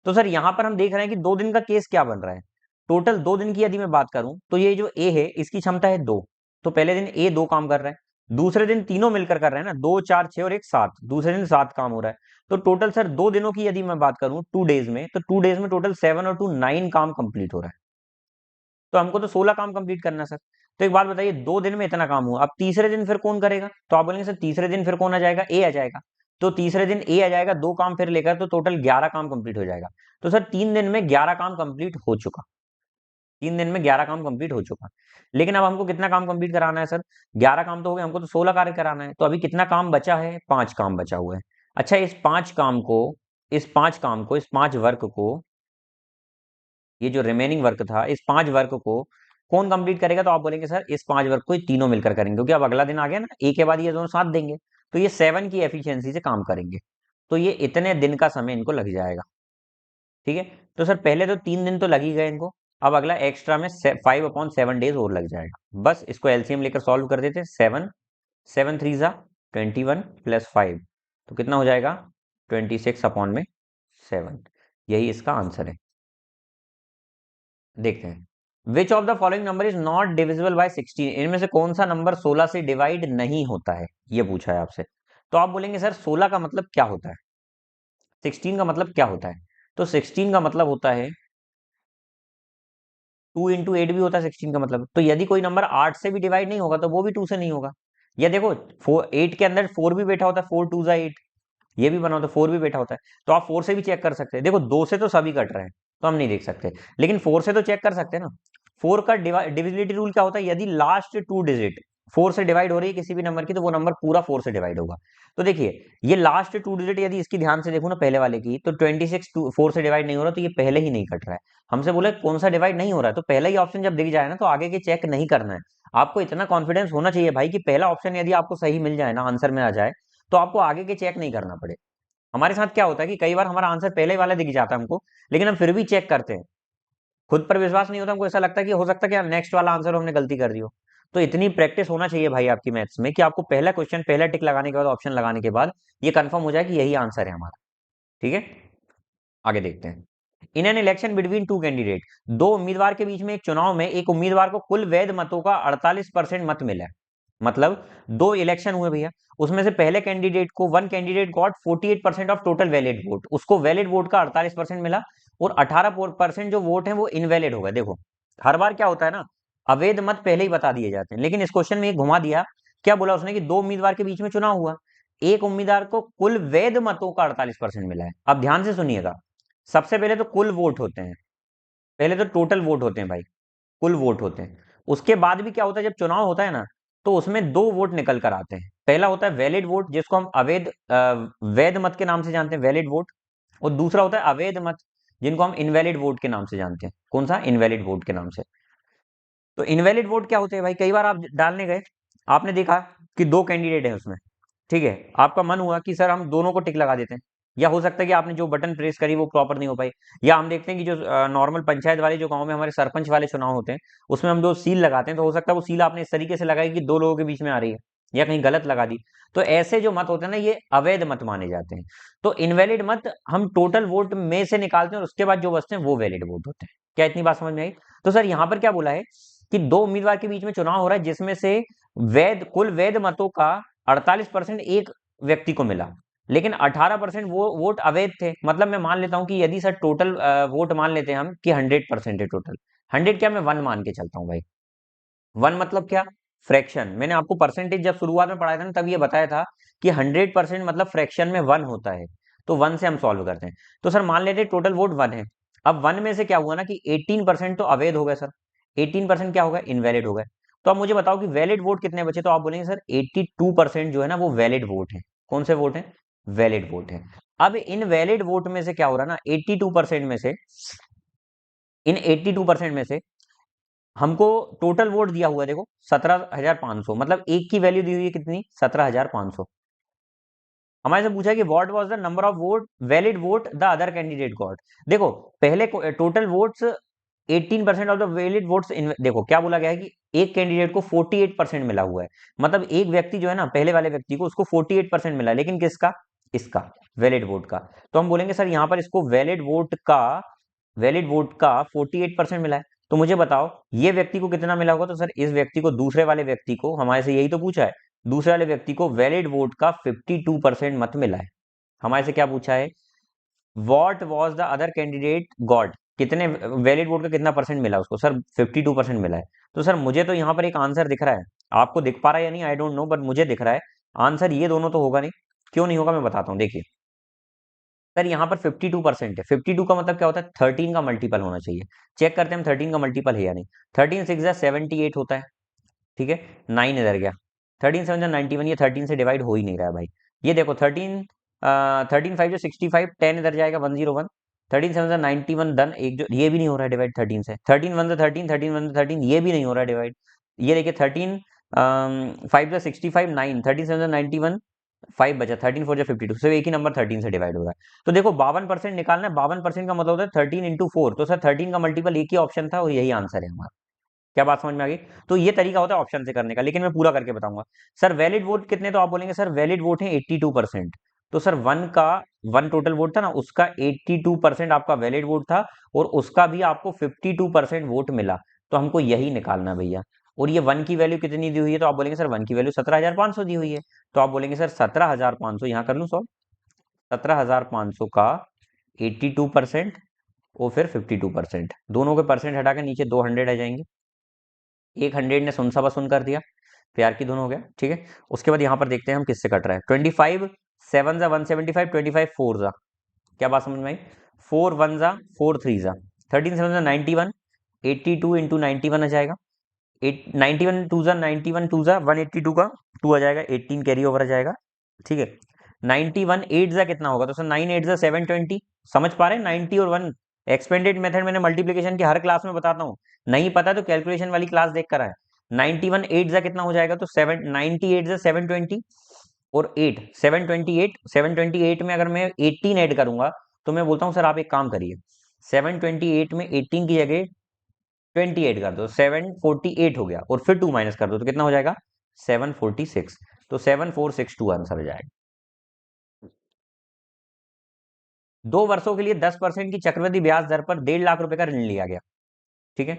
तो सर यहाँ पर हम देख रहे हैं कि 2 दिन का केस क्या बन रहा है। टोटल 2 दिन की यदि मैं बात करूं तो ये जो ए है इसकी क्षमता है 2, तो पहले दिन ए 2 काम कर रहा है, दूसरे दिन तीनों मिलकर कर रहे हैं ना, 2 4 6 और 1 7, दूसरे दिन 7 काम हो रहा है। तो टोटल सर 2 दिनों की यदि मैं बात करूं 2 डेज में, तो 2 डेज में टोटल 7 और 2 9 काम कंप्लीट हो रहा है। तो हमको तो 16 काम कंप्लीट करना है सर। तो एक बात बताइए, 2 दिन में इतना काम हुआ, अब तीसरे दिन फिर कौन करेगा? तो आप बोलेंगे सर तीसरे दिन फिर कौन आ जाएगा? ए आ जाएगा। तो तीसरे दिन ए आ जाएगा, 2 काम फिर लेकर, तो टोटल 11 काम कंप्लीट हो जाएगा। तो सर 3 दिन में 11 काम कंप्लीट हो चुका, 3 दिन में 11 काम कंप्लीट हो चुका। लेकिन अब हमको कितना काम कंप्लीट कराना है सर? 11 काम तो हो गए, हमको तो 16 कार्य कराना है, तो अभी कितना काम बचा है? 5 काम बचा हुआ है। अच्छा इस 5 वर्क को, ये जो रिमेनिंग वर्क था, इस 5 वर्क को कौन कंप्लीट करेगा? तो आप बोलेंगे सर इस 5 वर्क को ये तीनों मिलकर करेंगे, क्योंकि अब अगला दिन आ गया ना, एक के बाद ये दोनों साथ देंगे, तो ये 7 की एफिशिएंसी से काम करेंगे, तो ये इतने दिन का समय इनको लग जाएगा। ठीक है, तो सर पहले तो 3 दिन तो लग ही गए इनको, अब अगला एक्स्ट्रा में 5/7 डेज और लग जाएगा। बस इसको एलसीएम लेकर सॉल्व कर देते हैं, 7 7 3 जा 21 प्लस 5, तो कितना हो जाएगा? 26/7। यही इसका आंसर है। देखते हैं, which of the following number is not divisible by 16, इनमें से कौन सा नंबर 16 से डिवाइड नहीं होता है, ये पूछा है आपसे। तो आप बोलेंगे सर 16 का मतलब क्या होता है, 16 का मतलब क्या होता है? तो 16 का मतलब होता है 2 × 8 भी होता है 16 का मतलब। तो यदि कोई नंबर 8 से भी डिवाइड नहीं होगा तो वो भी 2 से नहीं होगा। या देखो 8 के अंदर 4 भी बैठा होता है, 4 2 जा 8, ये भी बना होता है, 4 भी बैठा होता है, तो आप 4 से भी चेक कर सकते हैं। देखो 2 से तो सभी कट रहे हैं, तो हम नहीं देख सकते, लेकिन 4 से तो चेक कर सकते हैं ना। 4 का डिविजिबिलिटी रूल क्या होता है? यदि लास्ट 2 डिजिट 4 से डिवाइड हो रही है किसी भी नंबर की, तो वो नंबर पूरा 4 से डिवाइड होगा। तो देखिए ये लास्ट 2 डिजिट यदि इसकी ध्यान से देखो ना, पहले वाले की, तो 26 4 से डिवाइड नहीं हो रहा, तो ये पहले ही नहीं कट रहा है। हमसे बोले कौन सा डिवाइड नहीं हो रहा है, तो पहला ही ऑप्शन जब दिख जाए ना, तो आगे के चेक नहीं करना है। आपको इतना कॉन्फिडेंस होना चाहिए भाई कि पहला ऑप्शन यदि आपको सही मिल जाए ना, आंसर में आ जाए, तो आपको आगे के चेक नहीं करना पड़े। हमारे साथ क्या होता है कि कई बार हमारा आंसर पहले वाला दिख जाता है हमको, लेकिन हम फिर भी चेक करते हैं, खुद पर विश्वास नहीं होता, हमको ऐसा लगता है कि हो सकता है कि नेक्स्ट वाला आंसर हमने गलती कर दी हो। तो इतनी प्रैक्टिस होना चाहिए भाई आपकी मैथ्स में, कि आपको पहला क्वेश्चन पहला टिक लगाने के बाद, ऑप्शन लगाने के बाद, ये कंफर्म हो जाए कि यही आंसर है हमारा। ठीक है, आगे देखते हैं। इन an election between two candidate, 2 उम्मीदवार के बीच में एक चुनाव में एक उम्मीदवार को कुल वैध मतों का 48% मत मिला है। मतलब 2 इलेक्शन हुए भैया, उसमें से पहले कैंडिडेट को, one candidate got 48% of total valid vote, उसको वैलिड वोट का 48% मिला, और 18% जो वोट है वो इनवैलिड हो गए। देखो हर बार क्या होता है ना, अवैध मत पहले ही बता दिए जाते हैं, लेकिन इस क्वेश्चन में घुमा दिया। क्या बोला उसने कि 2 उम्मीदवार के बीच में चुनाव हुआ, एक उम्मीदवार को कुल वैध मतों का 48% मिला है। अब ध्यान से सुनिएगा, सबसे पहले तो कुल वोट होते हैं, पहले तो टोटल वोट होते हैं भाई, कुल वोट होते हैं। उसके बाद भी क्या होता है, जब चुनाव होता है ना, तो उसमें 2 वोट निकल कर आते हैं। पहला होता है वैलिड वोट, जिसको हम वैध मत के नाम से जानते हैं, वैलिड वोट, और दूसरा होता है अवैध मत, जिनको हम इनवैलिड वोट के नाम से जानते हैं। कौन सा? इनवैलिड वोट के नाम से। तो इनवैलिड वोट क्या होते हैं भाई? कई बार आप डालने गए, आपने देखा कि 2 कैंडिडेट है उसमें, ठीक है, आपका मन हुआ कि सर हम दोनों को टिक लगा देते हैं, या हो सकता है कि आपने जो बटन प्रेस करी वो प्रॉपर नहीं हो पाई, या हम देखते हैं कि जो नॉर्मल पंचायत वाले जो गांव में हमारे सरपंच वाले चुनाव होते हैं, उसमें हम जो सील लगाते हैं, तो हो सकता है वो सील आपने इस तरीके से लगाई कि 2 लोगों के बीच में आ रही है, या कहीं गलत लगा दी। तो ऐसे जो मत होते हैं ना, ये अवैध मत माने जाते हैं। तो इनवैलिड मत हम टोटल वोट में से निकालते हैं, और उसके बाद जो बचते हैं वो वैलिड वोट होते हैं। क्या इतनी बात समझ में आई? तो सर यहाँ पर क्या बोला है कि 2 उम्मीदवार के बीच में चुनाव हो रहा है, जिसमें से कुल वैध मतों का 48% एक व्यक्ति को मिला, लेकिन 18% वो वोट अवैध थे। मतलब मैं मान लेता हूं कि यदि सर टोटल वोट मान लेते हैं हम कि 100% है टोटल, 100 क्या, मैं 1 मान के चलता हूं भाई, वन मतलब क्या? फ्रैक्शन। मैंने आपको परसेंटेज जब शुरुआत में पढ़ाया था ना, तब ये बताया था कि 100% मतलब फ्रैक्शन में वन होता है। तो वन से हम सॉल्व करते हैं। तो सर मान लेते हैं टोटल वोट वन है। अब वन में से क्या हुआ ना कि 18% तो अवैध हो गए सर। 18% क्या होगा? इनवैलिड हो गए। तो अब मुझे बताओ कि वैलिड वोट कितने बचे? तो आप बोलेंगे सर 82% जो है ना वो वैलिड वोट है। कौन से वोट है? वैलिड वोट है। अब इन वैलिड वोट में से क्या हो रहा है ना, 82% में से, इन 82% में से हमको टोटल वोट दिया हुआ है, देखो 17,500, मतलब एक की वैल्यू दी हुई है कितनी? 17,500। हमारे से पूछा है कि what was the number of vote valid vote the other candidate got. देखो पहले total votes 18% of the valid votes in, देखो क्या बोला गया है कि एक कैंडिडेट को 48% मिला हुआ है। मतलब एक व्यक्ति जो है ना, पहले वाले व्यक्ति को, उसको 48% मिला, लेकिन किसका? इसका, वैलिड वोट का। तो हम बोलेंगे सर यहाँ पर इसको वैलिड वोट का 48% मिला है। तो मुझे बताओ ये व्यक्ति को कितना मिला होगा? तो सर इस व्यक्ति को, दूसरे वाले व्यक्ति को, हमारे से यही तो पूछा है, दूसरे वाले व्यक्ति को वैलिड वोट का 52% मत मिला है। हमारे से क्या पूछा है? What was the other candidate got, कितने वैलिड वोट का कितना परसेंट मिला उसको? सर 52% मिला है। तो सर मुझे तो यहाँ पर एक आंसर दिख रहा है, आपको दिख पा रहा है या नहीं आई डोंट नो, बट मुझे दिख रहा है आंसर ये दोनों तो होगा नहीं। क्यों नहीं होगा मैं बताता हूँ, देखिए। सर यहाँ पर 52% है। 52 का मतलब क्या होता है? 13 का मल्टीपल होना चाहिए। चेक करते हैं हम 13 का मल्टीपल है या नहीं। 13 6 78 होता है, ठीक है। 9 इधर गया, 13 7 91, ये 13 से डिवाइड हो ही नहीं रहा है भाई। ये देखो 13 5 जो 65, 10 इधर जाएगा 101, 13 7 91 डन, एक जो ये भी नहीं हो रहा है डिवाइड 13 से, 13 1 13, 13 1 13, ये भी नहीं हो रहा है डिवाइड। ये देखिए 13 5 जो 65, 9, 13 7 91, 5 बचा, 13 4 जो 52, सिर्फ एक ही नंबर 13 से डिवाइड हो रहा है। तो देखो 52% निकालना है, 52% का मतलब होता है 13 × 4, तो सर 13 का मल्टीपल एक ही ऑप्शन था और यही आंसर है हमारा। क्या बात समझ में आ गई? तो ये तरीका होता है ऑप्शन से करने का, लेकिन मैं पूरा करके बताऊंगा। सर वैलिड वोट कितने? तो आप बोलेंगे सर वैलिड वोट है 82%। तो सर वन टोटल वोट था ना, उसका 82% आपका वैलिड वोट था, और उसका भी आपको 52% वोट मिला। तो हमको यही निकालना है भैया। और ये वन की वैल्यू कितनी दी हुई है? तो आप बोलेंगे सर वन की वैल्यू 17,500 दी हुई है। तो आप बोलेंगे सर 17,500, यहाँ कर लूँ सॉल्व, 17,500 का 82% और फिर 52%, दोनों के परसेंट हटा के नीचे 200 आ जाएंगे। एक 100 ने सुन सवा सुन कर दिया, प्यार की धुन हो गया, ठीक है। उसके बाद यहाँ पर देखते हैं हम किससे कट रहा है। 25 7 जा 175, 25 4 जा, क्या बात समझ में आई? 4 1 जा 4 3 जा, 13 7 जा 91, 82 इंटू 91 आ जाएगा। 91 2 जा 91 2 जा 182 का 2 आ जाएगा, 18 कैरी ओवर आ जाएगा, ठीक है। 91 8 जा कितना होगा? तो सर 9 8 जा 720, समझ पा रहे हैं? 90 और 1 एक्सपेंडेड मेथड मैंने मल्टीप्लीकेशन की हर क्लास में बताता हूँ, नहीं पता तो कैलकुलेशन वाली क्लास देख कर आए। 91 8 जा कितना हो जाएगा? तो 7 98 जा 720 और 8 728, 728 में अगर मैं 18 ऐड करूंगा, तो मैं बोलता हूँ सर आप एक काम करिए, 728 में 18 की जगह 28 कर दो, 748 हो गया, और फिर 2 माइनस कर दो तो कितना हो जाएगा? 746। तो 7462 आंसर हो जाएगा। 2 वर्षों के लिए 10% की चक्रवृद्धि ब्याज दर पर 1.5 लाख रुपए का ऋण लिया गया, ठीक है,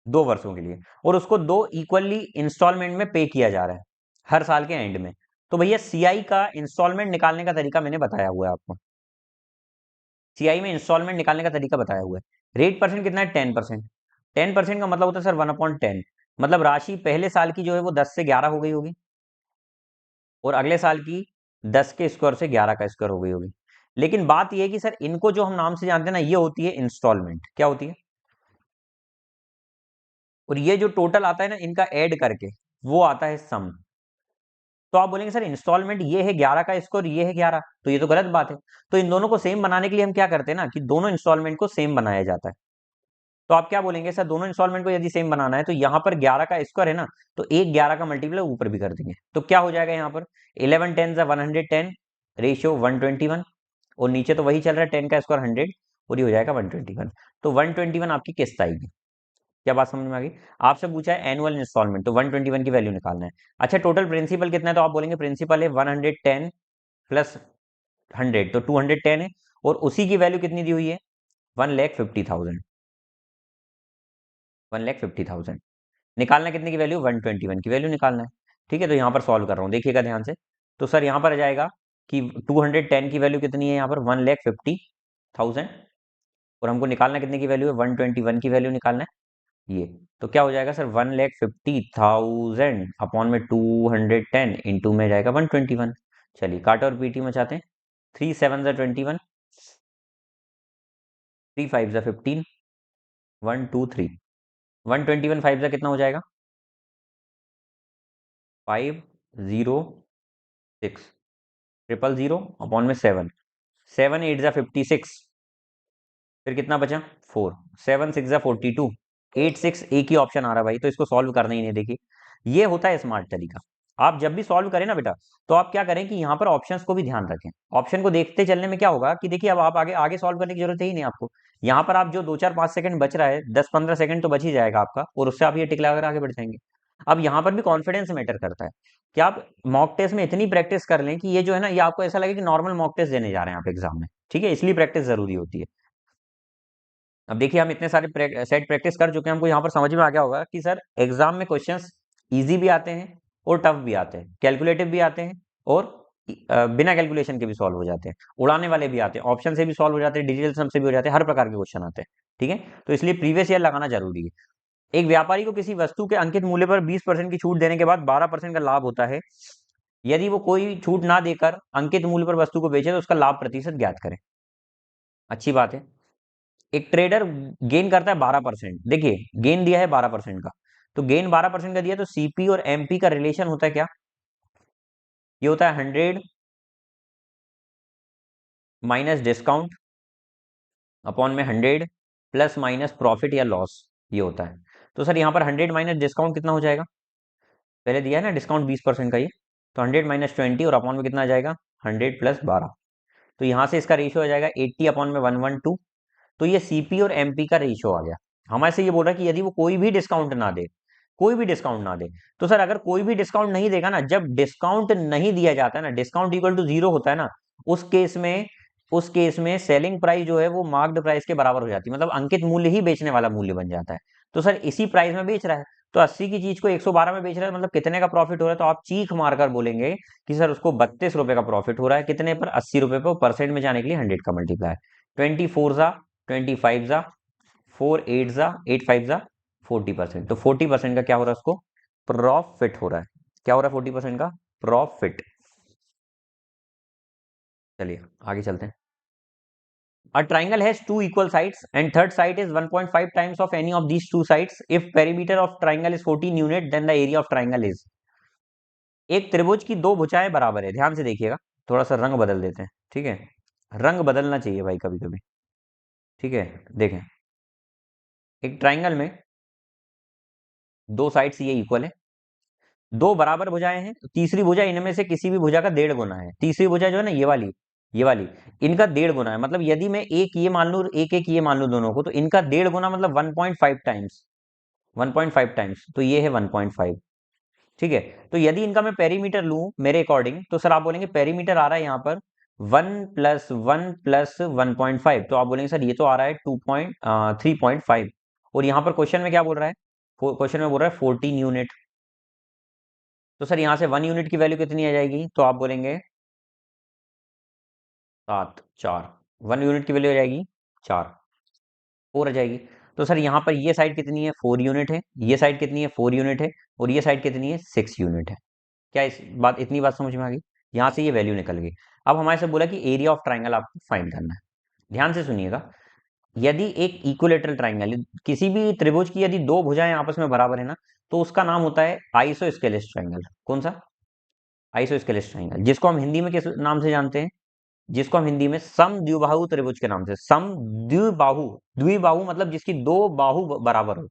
2 वर्षों के लिए, और उसको दो इक्वली इंस्टॉलमेंट में पे किया जा रहा है हर साल के एंड में। तो भैया सीआई का इंस्टॉलमेंट निकालने का तरीका मैंने बताया हुआ है आपको। सीआई में इंस्टॉलमेंट निकालने का तरीका बताया हुआ है। रेट परसेंट कितना है? 10%। 10% का मतलब होता है सर 1/10, मतलब राशि पहले साल की जो है वो 10 से 11 हो गई होगी, और अगले साल की 10 के स्क्वायर से 11 का स्क्वायर हो गई होगी। लेकिन बात यह है कि सर इनको जो हम नाम से जानते हैं ना, ये होती है इंस्टॉलमेंट। क्या होती है? और ये जो टोटल आता है ना इनका ऐड करके, वो आता है सम। तो आप बोलेंगे सर इंस्टॉलमेंट ये है 11 का स्क्वायर, ये है 11, तो ये तो गलत बात है। तो इन दोनों को सेम बनाने के लिए हम क्या करते हैं ना, कि दोनों इंस्टॉलमेंट को सेम बनाया जाता है। तो आप क्या बोलेंगे सर, दोनों इंस्टॉलमेंट को यदि सेम बनाना है, तो यहाँ पर 11 का स्क्वायर है ना, तो एक 11 का मल्टीपल ऊपर भी कर देंगे, तो क्या हो जाएगा यहाँ पर? 11 10 110, रेशियो 121, और नीचे तो वही चल रहा है 10 का स्क्वायर 100, और ये हो जाएगा 121। तो 121 आपकी किस्त आएगी। क्या बात समझ में आ गई? आपसे पूछा है एनुअल इंस्टॉलमेंट, तो 121 की वैल्यू निकालना है। अच्छा टोटल प्रिंसिपल कितना है? तो आप बोलेंगे प्रिंसिपल है 110 प्लस 100, तो 210 है, और उसी की वैल्यू कितनी दी हुई है? 1,50,000, 1,50,000 निकालना है। कितने की वैल्यू? 121 की वैल्यू निकालना है, ठीक है। तो यहाँ पर सॉल्व कर रहा हूँ, देखिएगा ध्यान से। तो सर यहाँ पर आ जाएगा कि 210 की वैल्यू कितनी है? यहाँ पर 1,50,000, और हमको निकालना कितने की वैल्यू है? 121 की वैल्यू निकालना है। ये तो क्या हो जाएगा सर, 1,50,000 अपॉन में 210 इंटू में जाएगा 121। चलिए काटो और पीटी मचाते हैं। 3 7 जा 21, 3 5 जा 15, 1 2 3, 121 5 जा कितना हो जाएगा, 506, 000 अपॉन में 7, 7 8 जा 56, फिर कितना बचा 4, 7 6 जा 42, 86 एक ही ऑप्शन आ रहा है भाई, तो इसको सॉल्व करना ही नहीं। देखिए ये होता है स्मार्ट तरीका। आप जब भी सॉल्व करें ना बेटा, तो आप क्या करें कि यहाँ पर ऑप्शंस को भी ध्यान रखें। ऑप्शन को देखते चलने में क्या होगा कि देखिए अब आप आगे आगे सॉल्व करने की जरूरत है ही नहीं आपको। यहाँ पर आप जो 2 4 5 सेकंड बच रहा है, 10 15 सेकंड तो बच ही जाएगा आपका, और उससे आप ये टिक लगाकर आगे बढ़ जाएंगे। अब यहाँ पर भी कॉन्फिडेंस मैटर करता है कि आप मॉक टेस्ट में इतनी प्रैक्टिस कर लें कि ये जो है ना, ये आपको ऐसा लगे कि नॉर्मल मॉक टेस्ट देने जा रहे हैं आप एग्जाम में। ठीक है, इसलिए प्रैक्टिस जरूरी होती है। अब देखिए हम इतने सारे सेट प्रैक्टिस कर चुके हैं, हमको यहाँ पर समझ में आ गया होगा कि सर एग्जाम में क्वेश्चंस इजी भी आते हैं और टफ भी आते हैं, कैलकुलेटिव भी आते हैं और बिना कैलकुलेशन के भी सॉल्व हो जाते हैं, उड़ाने वाले भी आते हैं, ऑप्शन से भी सॉल्व हो जाते हैं, डिजिटल सम से भी हो जाते हैं, हर प्रकार के क्वेश्चन आते हैं। ठीक है, तो इसलिए प्रीवियस ईयर लगाना जरूरी है। एक व्यापारी को किसी वस्तु के अंकित मूल्य पर 20% की छूट देने के बाद 12% का लाभ होता है। यदि वो कोई छूट ना देकर अंकित मूल्य पर वस्तु को बेचे तो उसका लाभ प्रतिशत ज्ञात करें। अच्छी बात है। एक ट्रेडर गेन करता है 12%, देखिए गेन दिया है 12% का, तो गेन 12% का दिया, तो सीपी और एमपी का रिलेशन होता है क्या, ये होता है 100 माइनस डिस्काउंट अपॉन में 100 प्लस माइनस प्रॉफिट या लॉस, ये होता है। तो सर यहाँ पर 100 माइनस डिस्काउंट कितना हो जाएगा, पहले दिया है ना डिस्काउंट 20% का, ये तो 100 माइनस 20 और अपॉन में कितना आ जाएगा 100 प्लस 12, तो यहाँ से इसका रेशियो हो जाएगा 80 अपॉन में 112। तो ये सीपी और एमपी का रेशियो आ गया। हमारे से ये बोल रहा है कि यदि वो कोई भी डिस्काउंट ना दे, कोई भी डिस्काउंट ना दे, तो सर अगर कोई भी डिस्काउंट नहीं देगा ना, जब डिस्काउंट नहीं दिया जाता है ना, डिस्काउंट इक्वल टू 0 होता है ना, उस केस में उस केस में सेलिंग प्राइस जो है वो मार्क्ड प्राइस के बराबर हो जाती है, मतलब अंकित मूल्य ही बेचने वाला मूल्य बन जाता है। तो सर इसी प्राइस में बेच रहा है, तो 80 की चीज को 112 में बेच रहा है, मतलब कितने का प्रॉफिट हो रहा है, तो आप चीख मारकर बोलेंगे कि सर उसको 32 रुपए का प्रॉफिट हो रहा है, कितने पर 80 रुपए पर, परसेंट में जाने के लिए 100 का मल्टीप्लाई, 24 जा 25 जा 4 8 जा 8 5 जा 40%, तो 40% का क्या हो रहा है उसको, प्रॉफिट हो रहा है। क्या हो रहा है 40% का प्रॉफिट। चलिए आगे चलते हैं। A triangle has two equal sides and third side is 1.5 times of any of these two sides. If perimeter of triangle is 14 unit, then the area of triangle is। एक त्रिभुज की दो भुजाएं बराबर है, ध्यान से देखिएगा, थोड़ा सा रंग बदल देते हैं। ठीक है, रंग बदलना चाहिए भाई कभी कभी। ठीक है, देखें एक ट्राइंगल में दो साइड्स ये इक्वल है, दो बराबर भुजाएं हैं, तो तीसरी भुजा इनमें से किसी भी भुजा का 1.5 गुना है। तीसरी भुजा जो है ना, ये वाली इनका 1.5 गुना है, मतलब यदि मैं एक ये मान लूं, एक एक ये मान लूं दोनों को, तो इनका 1.5 गुना मतलब 1.5 टाइम्स, 1.5 टाइम्स, तो ये है 1.5। ठीक है, तो यदि इनका मैं पेरीमीटर लूं मेरे अकॉर्डिंग, तो सर आप बोलेंगे पेरीमीटर आ रहा है यहाँ पर 1 + 1 + 1.5, तो आप बोलेंगे सर ये तो आ रहा है 3.5, और यहाँ पर क्वेश्चन में क्या बोल रहा है, क्वेश्चन में बोल रहा है 14 यूनिट। तो सर यहाँ से 1 यूनिट की वैल्यू कितनी आ जाएगी, तो आप बोलेंगे 7 4, 1 यूनिट की वैल्यू आ जाएगी 4, 4 आ जाएगी। तो सर यहाँ पर ये साइड कितनी है 4 यूनिट है, ये साइड कितनी है 4 यूनिट है, और ये साइड कितनी है 6 यूनिट है। क्या इस बात, इतनी बात समझ में आ गई, यहाँ से ये वैल्यू निकल गई। अब हमारे से बोला कि एरिया ऑफ ट्राइंगल आपको फाइंड करना है। ध्यान से सुनिएगा, यदि एक इक्विलेटरल ट्राइंगल, किसी भी त्रिभुज की यदि दो भुजाएं आपस में बराबर है ना, तो उसका नाम होता है आइसोस्केलेस ट्राइंगल। कौन सा, आइसोस्केलेस ट्राइंगल, जिसको हम हिंदी में किस नाम से जानते हैं, जिसको हम हिंदी में समद्विबाहु त्रिभुज के नाम से, समद्विबाहु, द्विबाहु मतलब जिसकी दो बाहु बराबर हो।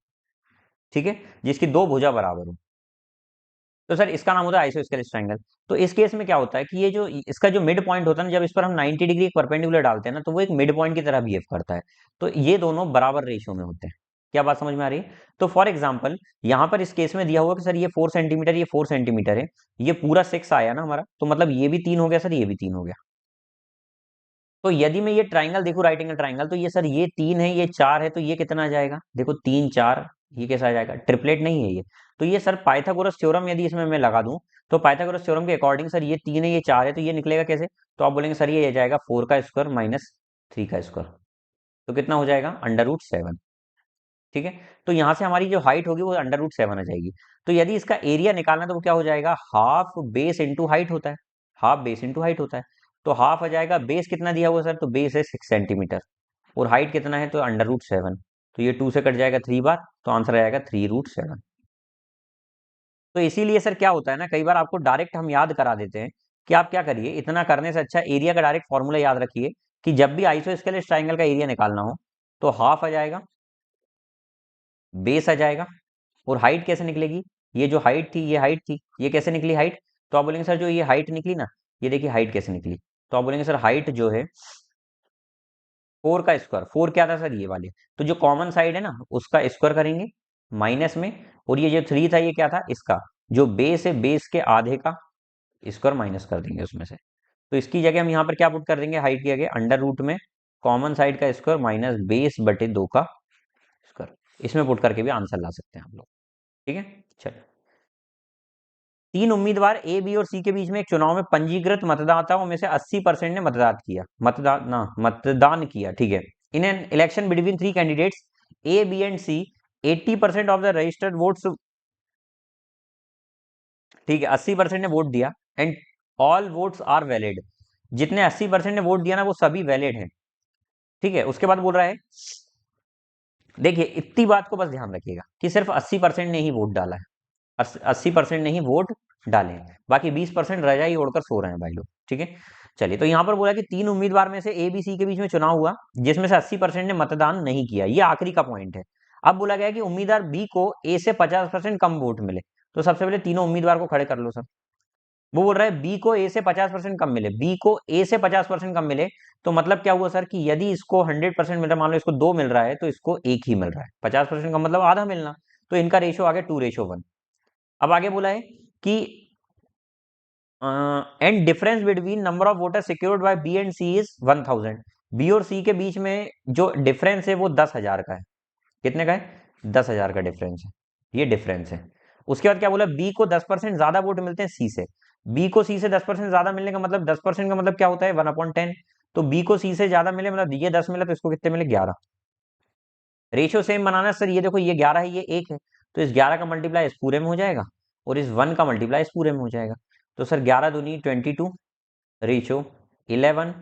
ठीक है, जिसकी दो भुजा बराबर हो, तो सर इसका नाम होता है आइसोस्केलेस ट्रायंगल। तो इस केस में क्या होता है कि ये जो इसका जो मिड पॉइंट होता है ना, जब इस पर हम 90 डिग्री परपेंडिकुलर डालते हैं ना, तो वो एक मिड पॉइंट की तरह बिहेव करता है। तो ये दोनों बराबर रेशियो में होते हैं। क्या बात समझ में आ रही है। तो फॉर एग्जाम्पल यहाँ पर इस केस में दिया हुआ कि सर ये 4 सेंटीमीटर, ये 4 सेंटीमीटर है, ये पूरा 6 आया ना हमारा, तो मतलब ये भी 3 हो गया सर, ये भी 3 हो गया। तो यदि मैं ये ट्राइंगल देखूं, राइट एंगल ट्राइंगल, तो ये सर ये 3 है, ये 4 है, तो ये कितना आ जाएगा, देखो 3 4, ये कैसा आ जाएगा, ट्रिपलेट नहीं है ये। तो ये सर पाइथागोरस थ्योरम यदि इसमें मैं लगा दूं, तो पाइथागोरस थ्योरम के अकॉर्डिंग सर ये 3 है, ये 4 है, तो ये निकलेगा कैसे, तो आप बोलेंगे सर ये आ जाएगा 4 का स्क्वायर माइनस 3 का स्क्वायर, तो कितना हो जाएगा √7। ठीक है। तो यहाँ से हमारी जो हाइट होगी वो √7 आ जाएगी। तो यदि इसका एरिया निकालना है तो वो क्या हो जाएगा, हाफ बेस इंटू हाइट होता है, हाफ बेस इंटू हाइट होता है। तो हाफ आ जाएगा, बेस कितना दिया हुआ सर, तो बेस है 6 सेंटीमीटर, और हाइट कितना है, तो √7। तो ये 2 से कट जाएगा 3 बार, तो आंसर आएगा 3√7। तो इसीलिए सर क्या होता है ना, कई बार आपको डायरेक्ट हम याद करा देते हैं कि आप क्या करिए, इतना करने से अच्छा एरिया का डायरेक्ट फॉर्मूला याद रखिए कि जब भी आइसोस्केलेस ट्राइंगल का एरिया निकालना हो तो हाफ आ जाएगा, बेस आ जाएगा, और हाइट कैसे निकलेगी, ये जो हाइट थी ये हाइट थी, ये कैसे निकली हाइट, तो आप बोलेंगे सर जो ये हाइट निकली ना, ये देखिए हाइट कैसे निकली, तो आप बोलेंगे सर हाइट जो है 4 का स्क्वायर, 4 क्या था सर, ये वाले, तो जो कॉमन साइड है ना उसका स्क्वायर करेंगे माइनस में, और ये जो 3 था ये क्या था, इसका जो बेस है बेस के आधे का स्क्वायर माइनस कर देंगे उसमें से। तो इसकी जगह हम यहाँ पर क्या पुट कर देंगे, हाइट की जगह अंडर रूट में कॉमन साइड का स्क्वायर माइनस बेस बटे 2 का स्क्वायर, इसमें पुट करके भी आंसर ला सकते हैं आप लोग। ठीक है, चलो। 3 उम्मीदवार ए, बी और सी के बीच में एक चुनाव में पंजीकृत मतदाताओं में से 80% ने मतदान किया। ठीक है। In an election between 3 candidates A, B and C, 80% of the registered votes, ठीक है, 80% ने वोट दिया, and all votes are valid, जितने 80% ने वोट दिया ना वो सभी वैलिड हैं। ठीक है। उसके बाद बोल रहा है, देखिए इतनी बात को बस ध्यान रखिएगा कि सिर्फ 80% ने ही वोट डाला है, 80% ने ही वोट डाले हैं, बाकी 20% रजाई ओढ़कर सो रहे हैं भाई लोग। ठीक है। चलिए, तो यहाँ पर बोला कि 3 उम्मीदवार में से ए, बी, सी के बीच में चुनाव हुआ जिसमें से 80% ने मतदान नहीं किया, ये आखिरी का पॉइंट है। अब बोला गया कि उम्मीदवार बी को ए से 50% कम वोट मिले। तो सबसे पहले तीनों उम्मीदवार को खड़े कर लो सर। वो बोल रहा है बी को ए से 50% कम मिले, बी को ए से 50% कम मिले, तो मतलब क्या हुआ सर कि यदि इसको 100% मिल रहा है, मान लो इसको 2 मिल रहा है तो इसको 1 ही मिल रहा है, 50% का मतलब आधा मिलना, तो इनका रेशियो आ गया 2:1। अब आगे बोला है कि and difference between number of voter secured by B and C is 1000। B और सी के बीच में जो डिफरेंस है वो 10,000 का है। कितने का है, 10,000 का डिफरेंस है, ये डिफरेंस है। उसके बाद क्या बोला, बी को 10% ज्यादा वोट मिलते हैं सी से, बी को सी से 10% ज्यादा मिलने का मतलब 10% का मतलब क्या होता है, 1/10। तो बी को सी से ज्यादा मिले मतलब ये 10 मिला तो इसको कितने मिले, 11। रेशियो सेम बनाना सर, ये देखो ये 11 है ये 1 है, तो इस 11 का मल्टीप्लाई इस पूरे में हो जाएगा, और इस 1 का मल्टीप्लाई इस पूरे में हो जाएगा। तो सर 11 दूनी 22, रेशियो 11,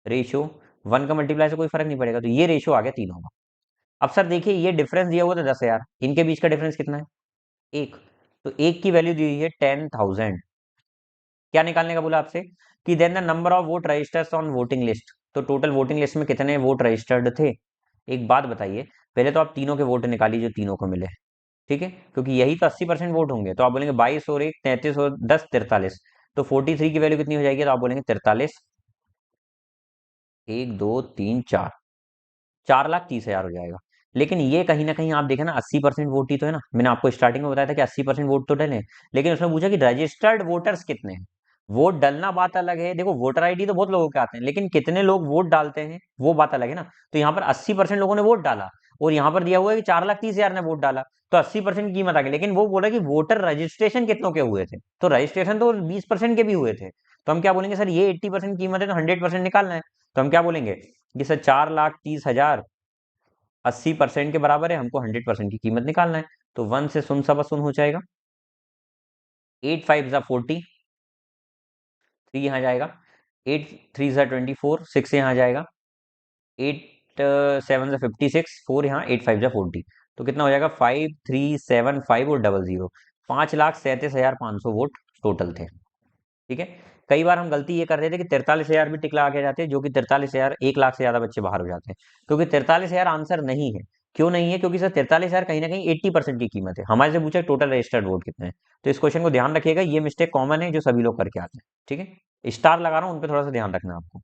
रेशियो 1 का मल्टीप्लाई से कोई फर्क नहीं पड़ेगा, तो ये रेशियो आ गया तीनों का। अब सर देखिए ये डिफरेंस दिया हुआ था 10,000, इनके बीच का डिफरेंस कितना है, 1। तो 1 की वैल्यू दी हुई है 10,000। क्या निकालने का बोला आपसे कि then the number of vote registers on voting list, तो टोटल वोटिंग लिस्ट में कितने वोट रजिस्टर्ड थे। एक बात बताइए, पहले तो आप तीनों के वोट निकालिए जो तीनों को मिले। ठीक है, क्योंकि यही तो 80% वोट होंगे, तो आप बोलेंगे 22 और 1 33 और 10 43, तो 43 की वैल्यू कितनी हो जाएगी, तो आप बोलेंगे 43, 1 2 3 4, 4,30,000 हो जाएगा। लेकिन ये कहीं ना कहीं आप देखें ना 80% वोट ही तो है ना, मैंने आपको स्टार्टिंग में बताया था कि 80% वोट तो डले हैं, लेकिन उसमें पूछा कि रजिस्टर्ड वोटर्स कितने हैं। वोट डलना बात अलग है, देखो वोटर आईडी तो बहुत लोगों के आते हैं, लेकिन कितने लोग वोट डालते हैं वो बात अलग है ना। तो यहाँ पर 80% लोगों ने वोट डाला, और यहाँ पर दिया हुआ है कि 4,30,000 ने वोट डाला, तो 80% की कीमत आ गई, लेकिन वो बोला कि वोटर रजिस्ट्रेशन कितनों के हुए थे, तो रजिस्ट्रेशन तो 20% के भी हुए थे। तो हम क्या बोलेंगे सर, ये 80% कीमत है तो 100% निकालना है, तो हम क्या बोलेंगे कि सर 4,30,000 80% के बराबर है, हमको 100% की कीमत निकालना है। तो 1 से सुन सबा सुन हो जाएगा, 8 5 जा 40, 3 यहाँ जाएगा, 8 3 जा 24, 6 यहाँ जाएगा, 8 7 जा 56, 4 यहाँ, 8 5 जा 40, तो कितना हो जाएगा 5375 और 00, 5,37,500 वोट टोटल थे। ठीक है। कई बार हम गलती ये कर रहे थे कि 43,000 भी टिक लगा के जाते हैं, जो कि 43,000 1 लाख से ज्यादा बच्चे बाहर हो जाते हैं, क्योंकि 43,000 आंसर नहीं है। क्यों नहीं है, क्योंकि सर 43,000 कहीं ना कहीं 80% की कीमत है, हमारे से पूछा टोटल रजिस्टर्ड वोट कितने हैं। तो इस क्वेश्चन को ध्यान रखिएगा, ये मिस्टेक कॉमन है जो सभी लोग करके आते हैं। ठीक है, स्टार लगा रहा हूं, उन पर थोड़ा सा ध्यान रखना आपको।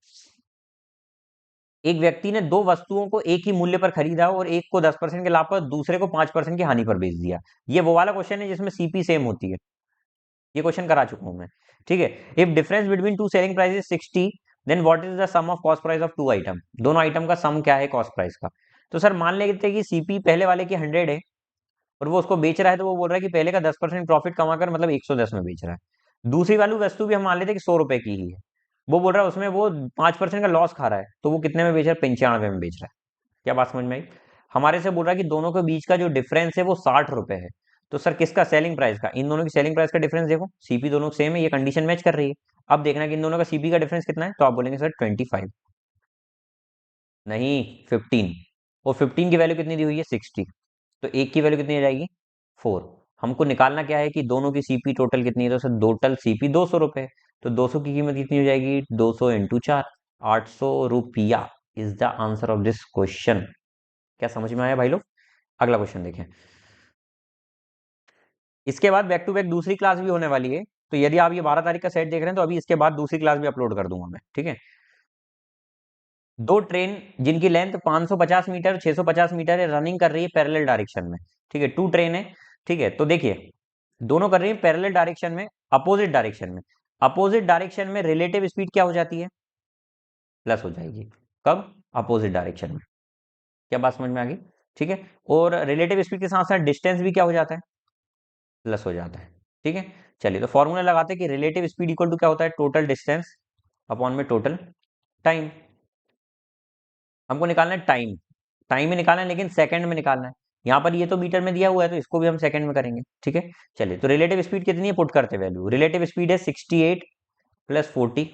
एक व्यक्ति ने दो वस्तुओं को एक ही मूल्य पर खरीदा और एक को 10% के लाभ पर, दूसरे को 5% की हानि पर बेच दिया। ये वो वाला क्वेश्चन है जिसमें सीपी सेम होती है, ये क्वेश्चन करा चुका हूं मैं। ठीक है। If difference between two selling price 60, then what is the sum of cost price of two item, दोनों आइटम का सम क्या है कॉस्ट प्राइस का। तो सर मान लेते हैं कि सीपी पहले वाले की 100 है, और वो उसको बेच रहा है, तो वो बोल रहा है कि पहले का 10% प्रॉफिट कमाकर मतलब 110 में बेच रहा है। दूसरी वाली वस्तु भी हम मान लेते हैं कि 100 रुपए की ही है, वो बोल रहा है उसमें वो 5% का लॉस खा रहा है, तो वो कितने में बेच रहा है, 95 में बेच रहा है। क्या बात समझ में आई। हमारे से बोल रहा है कि दोनों के बीच का जो डिफरेंस है वो 60 रुपए है। तो सर किसका, सेलिंग प्राइस का। इन दोनों की सेलिंग प्राइस का डिफरेंस देखो, सीपी दोनों सेम है, ये कंडीशन मैच कर रही है। अब देखना कि इन दोनों का सीपी का डिफरेंस कितना है, तो आप बोलेंगे सर 25, नहीं 15। और 15 की वैल्यू कितनी दी हुई है, 60। तो एक की वैल्यू कितनी आ जाएगी, 4। हमको निकालना क्या है कि दोनों की सीपी टोटल कितनी है, तो सर टोटल सीपी 200 रुपए। तो 200 की कीमत कितनी हो जाएगी, 200 इंटू 4, 800 रुपया is the answer of this question. क्या समझ में आया भाई लोग। अगला क्वेश्चन देखें। इसके बाद बैक टू बैक दूसरी क्लास भी होने वाली है। तो यदि आप ये 12 तारीख का सेट देख रहे हैं तो अभी इसके बाद दूसरी क्लास भी अपलोड कर दूंगा मैं, ठीक है। दो ट्रेन जिनकी लेंथ 550 मीटर 650 मीटर है, रनिंग कर रही है पैरेलल डायरेक्शन में, ठीक है। टू ट्रेन है, ठीक है। तो देखिए दोनों कर रही है पैरेलल डायरेक्शन में, अपोजिट डायरेक्शन में। अपोजिट डायरेक्शन में रिलेटिव स्पीड क्या हो जाती है, प्लस हो जाएगी। कब, अपोजिट डायरेक्शन में। क्या बात समझ में आ गई, ठीक है। और रिलेटिव स्पीड के साथ साथ डिस्टेंस भी क्या हो जाता है, प्लस हो जाता है, ठीक है। चलिए तो फॉर्मूला लगाते हैं कि रिलेटिव स्पीड इक्वल टू क्या होता है, टोटल डिस्टेंस अपॉन में टोटल टाइम। हमको निकालना है टाइम, टाइम में निकालना है लेकिन सेकंड में निकालना है। यहाँ पर ये तो मीटर में दिया हुआ है तो इसको भी हम सेकंड में करेंगे, ठीक है। चलिए तो रिलेटिव स्पीड कितनी है, पुट करते वैल्यू। रिलेटिव स्पीड है 68 plus 40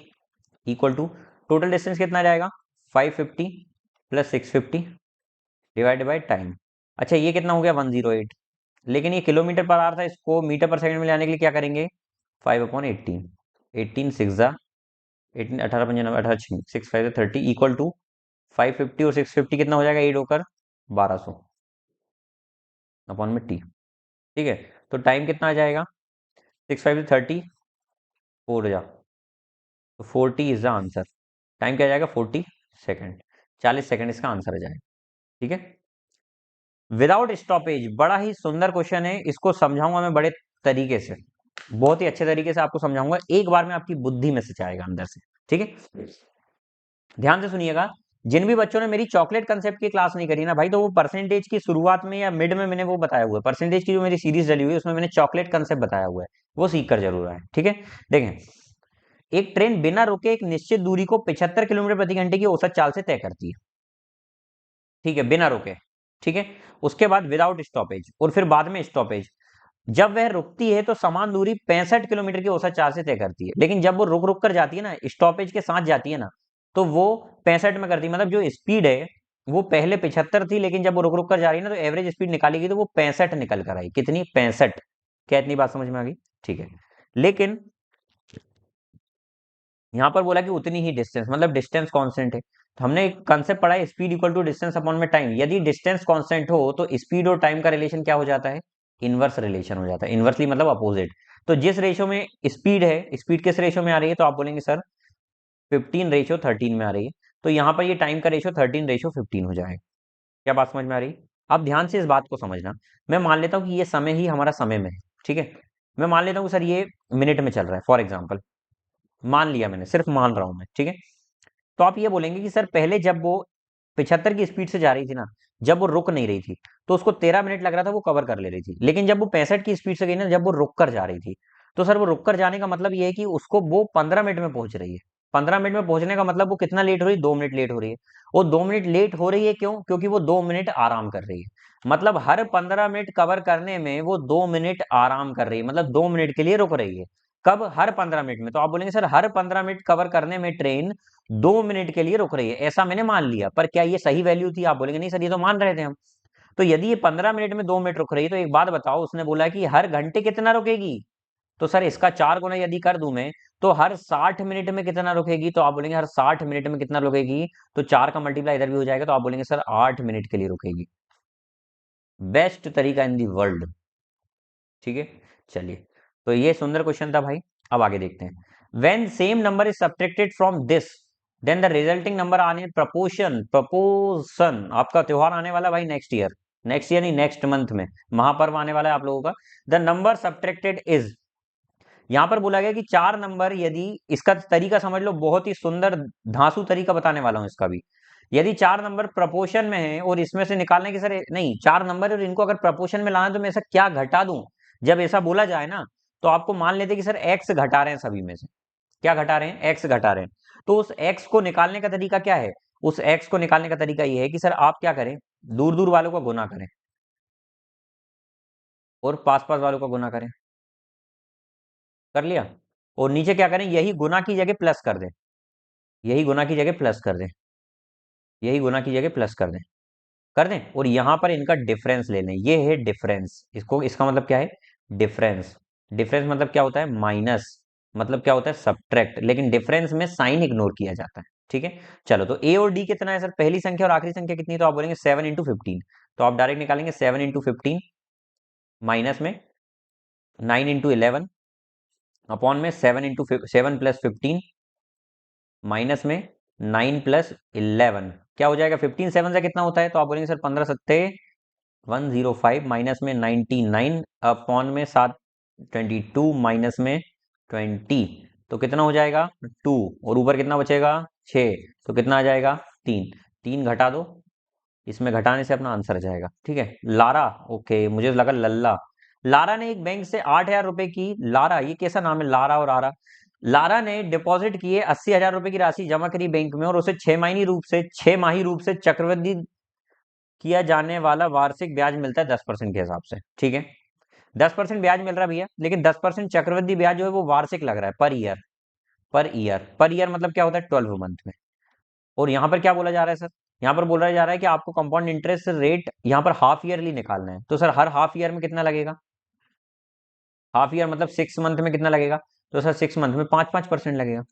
equal to total distance कितना आ जाएगा, 550 प्लस 650 डिवाइड बाई टाइम। अच्छा ये कितना हो गया, 108। लेकिन ये किलोमीटर पर आवर था, इसको मीटर पर सेकंड में लाने के लिए क्या करेंगे, 5/18, 18 6 18 18 पंजा 18 6 5 30 इक्वल टू 550 और 650 कितना हो जाएगा, 8 होकर 1200 अपॉन में टी, ठीक है। तो टाइम कितना आ जाएगा, 6 5 30 4 जा, तो 40 इज द आंसर। टाइम क्या जाएगा, 40 सेकेंड, 40 सेकेंड इसका आंसर आ जाएगा, ठीक है। विदाउट स्टॉपेज, बड़ा ही सुंदर क्वेश्चन है, इसको समझाऊंगा मैं बड़े तरीके से, बहुत ही अच्छे तरीके से आपको समझाऊंगा, एक बार में आपकी बुद्धि में से जाएगा अंदर से, ठीक है। ध्यान से सुनिएगा। जिन भी बच्चों ने मेरी चॉकलेट कंसेप्ट की क्लास नहीं करी ना भाई, तो वो परसेंटेज की शुरुआत में या मिड में मैंने वो बताया हुआ है, परसेंटेज की जो मेरी सीरीज डली हुई है उसमें मैंने चॉकलेट कंसेप्ट बताया हुआ है, वो सीख कर जरूर आए, ठीक है। देखें, एक ट्रेन बिना रुके एक निश्चित दूरी को 75 किलोमीटर प्रति घंटे की औसत चाल से तय करती है, ठीक है, बिना रुके, ठीक है। उसके बाद विदाउट स्टॉपेज, और फिर बाद में स्टॉपेज। जब वह रुकती है तो समान दूरी 65 किलोमीटर की औसत चाल से तय करती है, लेकिन जब वो रुक रुक कर जाती है ना, स्टॉपेज के साथ जाती है ना, तो वो 65 में करती है। मतलब जो स्पीड है वो पहले 75 थी, लेकिन जब वो रुक रुक कर जा रही है ना, तो एवरेज स्पीड निकालेगी तो वो 65 निकल कर आई। कितनी, 65। क्या इतनी बात समझ में आ गई, ठीक है। लेकिन यहाँ पर बोला कि उतनी ही डिस्टेंस, मतलब डिस्टेंस कांस्टेंट है। तो हमने एक कंसेप्ट पढ़ा है, speed equal to distance upon में टाइम। यदि डिस्टेंस कांस्टेंट हो तो स्पीड और टाइम का रिलेशन क्या हो जाता है, इनवर्स रिलेशन हो जाता है। इनवर्सली मतलब अपोजिट। तो जिस रेशो में स्पीड है, स्पीड किस रेशो में आ रही है, तो आप बोलेंगे सर 15:13 में आ रही है। तो यहाँ पर ये टाइम का रेशो 13:15 हो जाएगा। क्या बात समझ में आ रही। अब ध्यान से इस बात को समझना। मैं मान लेता हूँ कि ये समय ही हमारा समय में है, ठीक है। मैं मान लेता हूँ सर ये मिनट में चल रहा है, फॉर एग्जाम्पल मान लिया मैंने, सिर्फ मान रहा हूं मैं, ठीक है। तो आप ये बोलेंगे कि सर पहले जब वो 75 की स्पीड से जा रही थी ना, जब वो रुक नहीं रही थी, तो उसको 13 मिनट लग रहा था, वो कवर कर ले रही थी। लेकिन जब वो 65 की स्पीड से गई ना, जब वो रुक कर जा रही थी, तो सर वो रुक कर जाने का मतलब ये है कि उसको वो 15 मिनट में पहुंच रही है। 15 मिनट में पहुंचने का मतलब वो कितना लेट हो रही है, 2 मिनट लेट हो रही है। वो 2 मिनट लेट हो रही है क्यों, क्योंकि वो 2 मिनट आराम कर रही है। मतलब हर 15 मिनट कवर करने में वो 2 मिनट आराम कर रही है, मतलब 2 मिनट के लिए रुक रही है। कब, हर 15 मिनट में। तो आप बोलेंगे सर हर 15 मिनट कवर करने में ट्रेन 2 मिनट के लिए रुक रही है, ऐसा मैंने मान लिया, पर क्या ये सही वैल्यू थी। आप बोलेंगे नहीं सर ये तो मान रहे थे हम। तो यदि ये 15 मिनट में 2 मिनट रुक रही है, तो एक बात बताओ, उसने बोला कि हर घंटे कितना रुकेगी, तो सर इसका 4 गुना यदि कर दूं मैं, तो हर 60 मिनट में कितना रुकेगी। तो आप बोलेंगे हर 60 मिनट में कितना रुकेगी, तो 4 का मल्टीप्लाई इधर भी हो जाएगा, तो आप बोलेंगे सर 8 मिनट के लिए रुकेगी। बेस्ट तरीका इन दी वर्ल्ड, ठीक है। चलिए तो ये सुंदर क्वेश्चन था भाई। अब आगे देखते हैं। When same number is subtracted from this, then the resulting number are in proportion. Proportion, आपका त्योहार आने वाला भाई नेक्स्ट ईयर, नेक्स्ट ईयर नहीं नेक्स्ट मंथ में महापर्व आने वाला है आप लोगों का। द नंबर सब्ट्रैक्टेड इज, यहां पर बोला गया कि 4 नंबर, यदि इसका तरीका समझ लो, बहुत ही सुंदर धांसू तरीका बताने वाला हूं इसका भी। यदि 4 नंबर प्रपोर्शन में है और इसमें से निकालने की, सर नहीं 4 नंबर और इनको अगर प्रपोर्शन में लाना, तो मैं ऐसा क्या घटा दूं। जब ऐसा बोला जाए ना, तो आपको मान लेते कि सर एक्स घटा रहे हैं सभी में से। क्या घटा रहे हैं, एक्स घटा रहे हैं। तो उस एक्स को निकालने का तरीका क्या है, उस x को निकालने का तरीका ये है कि सर आप क्या करें, दूर दूर वालों का गुना करें और पास पास वालों का गुना करें। कर लिया? और नीचे क्या करें, यही गुना की जगह प्लस कर दें, यही गुना की जगह प्लस कर दें, यही गुना की जगह प्लस कर दें, कर दें। और यहां पर इनका डिफरेंस ले लें, ये है डिफरेंस, इसको, इसका मतलब क्या है, डिफरेंस। डिफरेंस मतलब क्या होता है, माइनस, मतलब क्या होता है, सब्ट्रैक्ट, लेकिन डिफरेंस में साइन इग्नोर किया जाता है। ठीक है, चलो तो ए और डी कितना है सर, पहली संख्या और आखिरी संख्या कितनी है, तो आप बोलेंगे 7 × 15, तो आप डायरेक्ट निकालेंगे 7 × 15 माइनस में 9 × 11 अपॉन में 7 + 15 माइनस में 9 + 11, क्या हो जाएगा, 15 7 से कितना होता है, तो आप बोलेंगे सर 15 सत्ते 105 माइनस में 99 अपॉन में 7 22 माइनस में 20, तो कितना हो जाएगा 2, और ऊपर कितना बचेगा 6, तो कितना आ जाएगा 3, 3 घटा दो, इसमें घटाने से अपना आंसर जाएगा। ठीक है, लारा, ओके मुझे लगा लल्ला। लारा ने एक बैंक से 8,000 रुपए की, लारा ये कैसा नाम है, लारा और आरा। लारा ने डिपॉजिट किए 80,000 रुपए की राशि जमा करी बैंक में, और उसे 6 माही रूप से चक्रवृद्धि किया जाने वाला वार्षिक ब्याज मिलता है 10% के हिसाब से। ठीक है, 10% ब्याज मिल रहा है भैया, लेकिन 10% चक्रवृद्धि ब्याज जो है वो वार्षिक लग रहा है, पर ईयर, पर ईयर मतलब क्या होता है, 12 मंथ में। और यहाँ पर क्या बोला जा रहा है सर, यहाँ पर बोला जा रहा है कि आपको कंपाउंड इंटरेस्ट रेट यहाँ पर हाफ ईयरली निकालना है, तो सर हर हाफ ईयर में कितना लगेगा, हाफ ईयर मतलब 6 मंथ में कितना लगेगा, तो सर 6 मंथ में 5-5% लगेगा,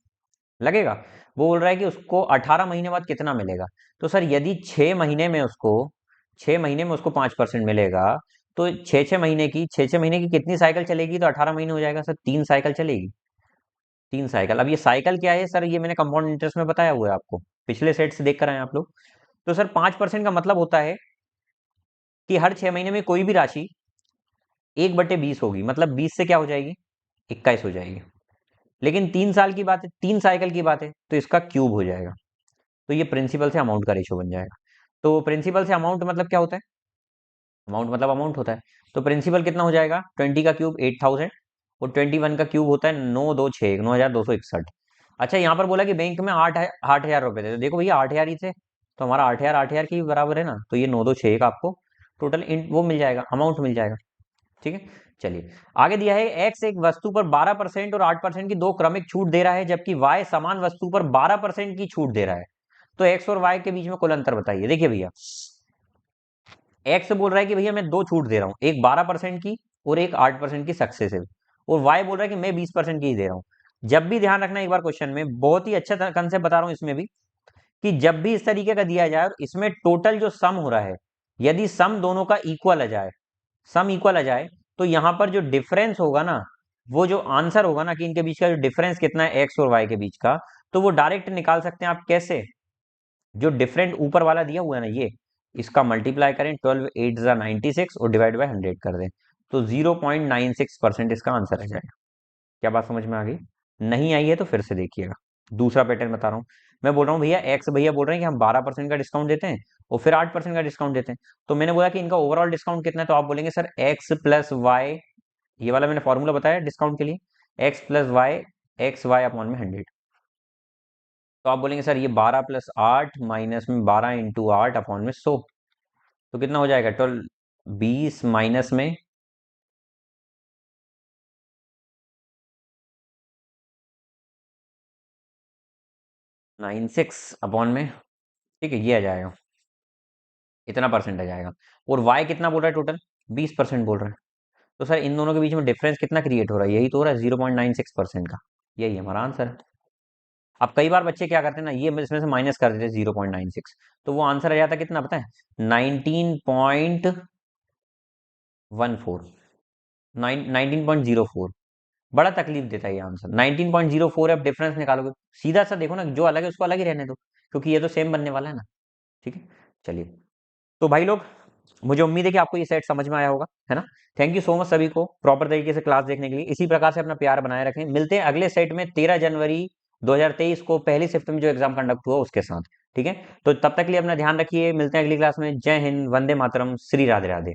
लगेगा। वो बोल रहा है कि उसको 18 महीने बाद कितना मिलेगा, तो सर यदि 6 महीने में उसको 5% मिलेगा, तो 6 6 महीने की कितनी साइकिल चलेगी, तो 18 महीने हो जाएगा सर, 3 साइकिल चलेगी, 3 साइकिल। अब ये साइकिल क्या है सर, ये मैंने कंपाउंड इंटरेस्ट में बताया हुआ है आपको, पिछले सेट से देख कर आए आप लोग। तो सर 5% का मतलब होता है कि हर 6 महीने में कोई भी राशि 1/20 होगी, मतलब 20 से क्या हो जाएगी, 21 हो जाएगी। लेकिन 3 साल की बात है, 3 साइकिल की बात है, तो इसका क्यूब हो जाएगा, तो ये प्रिंसिपल से अमाउंट का रेशो बन जाएगा। तो प्रिंसिपल से अमाउंट मतलब क्या होता है, अमाउंट मतलब अमाउंट होता है, तो प्रिंसिपल कितना हो जाएगा, 20 का क्यूब 8,000, और 21 का क्यूब होता है 9,261। अच्छा, यहाँ पर बोला कि बैंक में 8,000 रुपए थे, तो देखो भैया 8,000 ही थे, तो हमारा 8,000 8,000 के बराबर है ना, तो ये 9,261 आपको टोटल वो मिल जाएगा, अमाउंट मिल जाएगा। ठीक है, चलिए आगे दिया है, एक्स एक वस्तु पर 12% और 8% की दो क्रमिक छूट दे रहा है, जबकि वाई समान वस्तु पर 12% की छूट दे रहा है, तो एक्स और वाई के बीच में कुल अंतर बताइए। देखिए भैया, एक्स बोल रहा है कि भैया मैं दो छूट दे रहा हूं, एक 12% की और एक 8% की सक्सेसिव, और वाई बोल रहा है कि मैं 20% की ही दे रहा हूं। जब भी ध्यान रखना, एक बार क्वेश्चन में बहुत ही अच्छा कंसेप्ट बता रहा हूं इसमें भी, कि जब भी इस तरीके का दिया जाए और इसमें टोटल जो सम हो रहा है, यदि सम दोनों का इक्वल आ जाए, सम इक्वल आ जाए, तो यहां पर जो डिफरेंस होगा ना, वो जो आंसर होगा ना, कि इनके बीच का जो डिफरेंस कितना है एक्स और वाई के बीच का, तो वो डायरेक्ट निकाल सकते हैं आप कैसे, जो डिफरेंट ऊपर वाला दिया हुआ है ना, ये इसका मल्टीप्लाई करें, 12 8 96 और डिवाइड बाय 100 कर दें, तो 0.96% इसका आंसर आ जाएगा। क्या बात समझ में आ गई? नहीं आई है तो फिर से देखिएगा, दूसरा पैटर्न बता रहा हूँ। मैं बोल रहा हूँ भैया, एक्स भैया बोल रहे हैं कि हम 12% का डिस्काउंट देते हैं और फिर 8% का डिस्काउंट देते हैं, तो मैंने बोला कि इनका ओवरऑल डिस्काउंट कितना है, तो आप बोलेंगे सर एक्स प्लस वाई, ये वाला मैंने फॉर्मूला बताया डिस्काउंट के लिए, X plus Y, X Y upon में 100, तो आप बोलेंगे सर ये 12 + 8 माइनस में 12 × 8 अपॉन में 100, तो कितना हो जाएगा 12 20 माइनस में 96 अपॉन में, ठीक है ये आ जाएगा, इतना परसेंट आ जाएगा। और y कितना बोल रहा है टोटल, 20% बोल रहा है, तो सर इन दोनों के बीच में डिफरेंस कितना क्रिएट हो रहा है, यही तो हो रहा है 0.96% का, यही हमारा आंसर है। अब कई बार बच्चे क्या करते हैं ना, ये इसमें से माइनस कर देते हैं 0.96, तो वो आंसर आ जाता है कितना पता है, 19.14, 19.04, बड़ा तकलीफ देता है ये आंसर, 19.04 है। अब डिफरेंस निकालोगे, सीधा सा देखो ना, जो अलग है उसको अलग ही रहने दो, क्योंकि ये तो सेम बनने वाला है ना। ठीक है, चलिए, तो भाई लोग, मुझे उम्मीद है कि आपको ये सेट समझ में आया होगा, है ना। थैंक यू सो मच सभी को प्रॉपर तरीके से क्लास देखने के लिए, इसी प्रकार से अपना प्यार बनाए रखें। मिलते हैं अगले सेट में 13 जनवरी 2023 को पहली शिफ्ट में जो एग्जाम कंडक्ट हुआ उसके साथ। ठीक है, तो तब तक के लिए अपना ध्यान रखिए, मिलते हैं अगली क्लास में। जय हिंद, वंदे मातरम, श्री राधे राधे।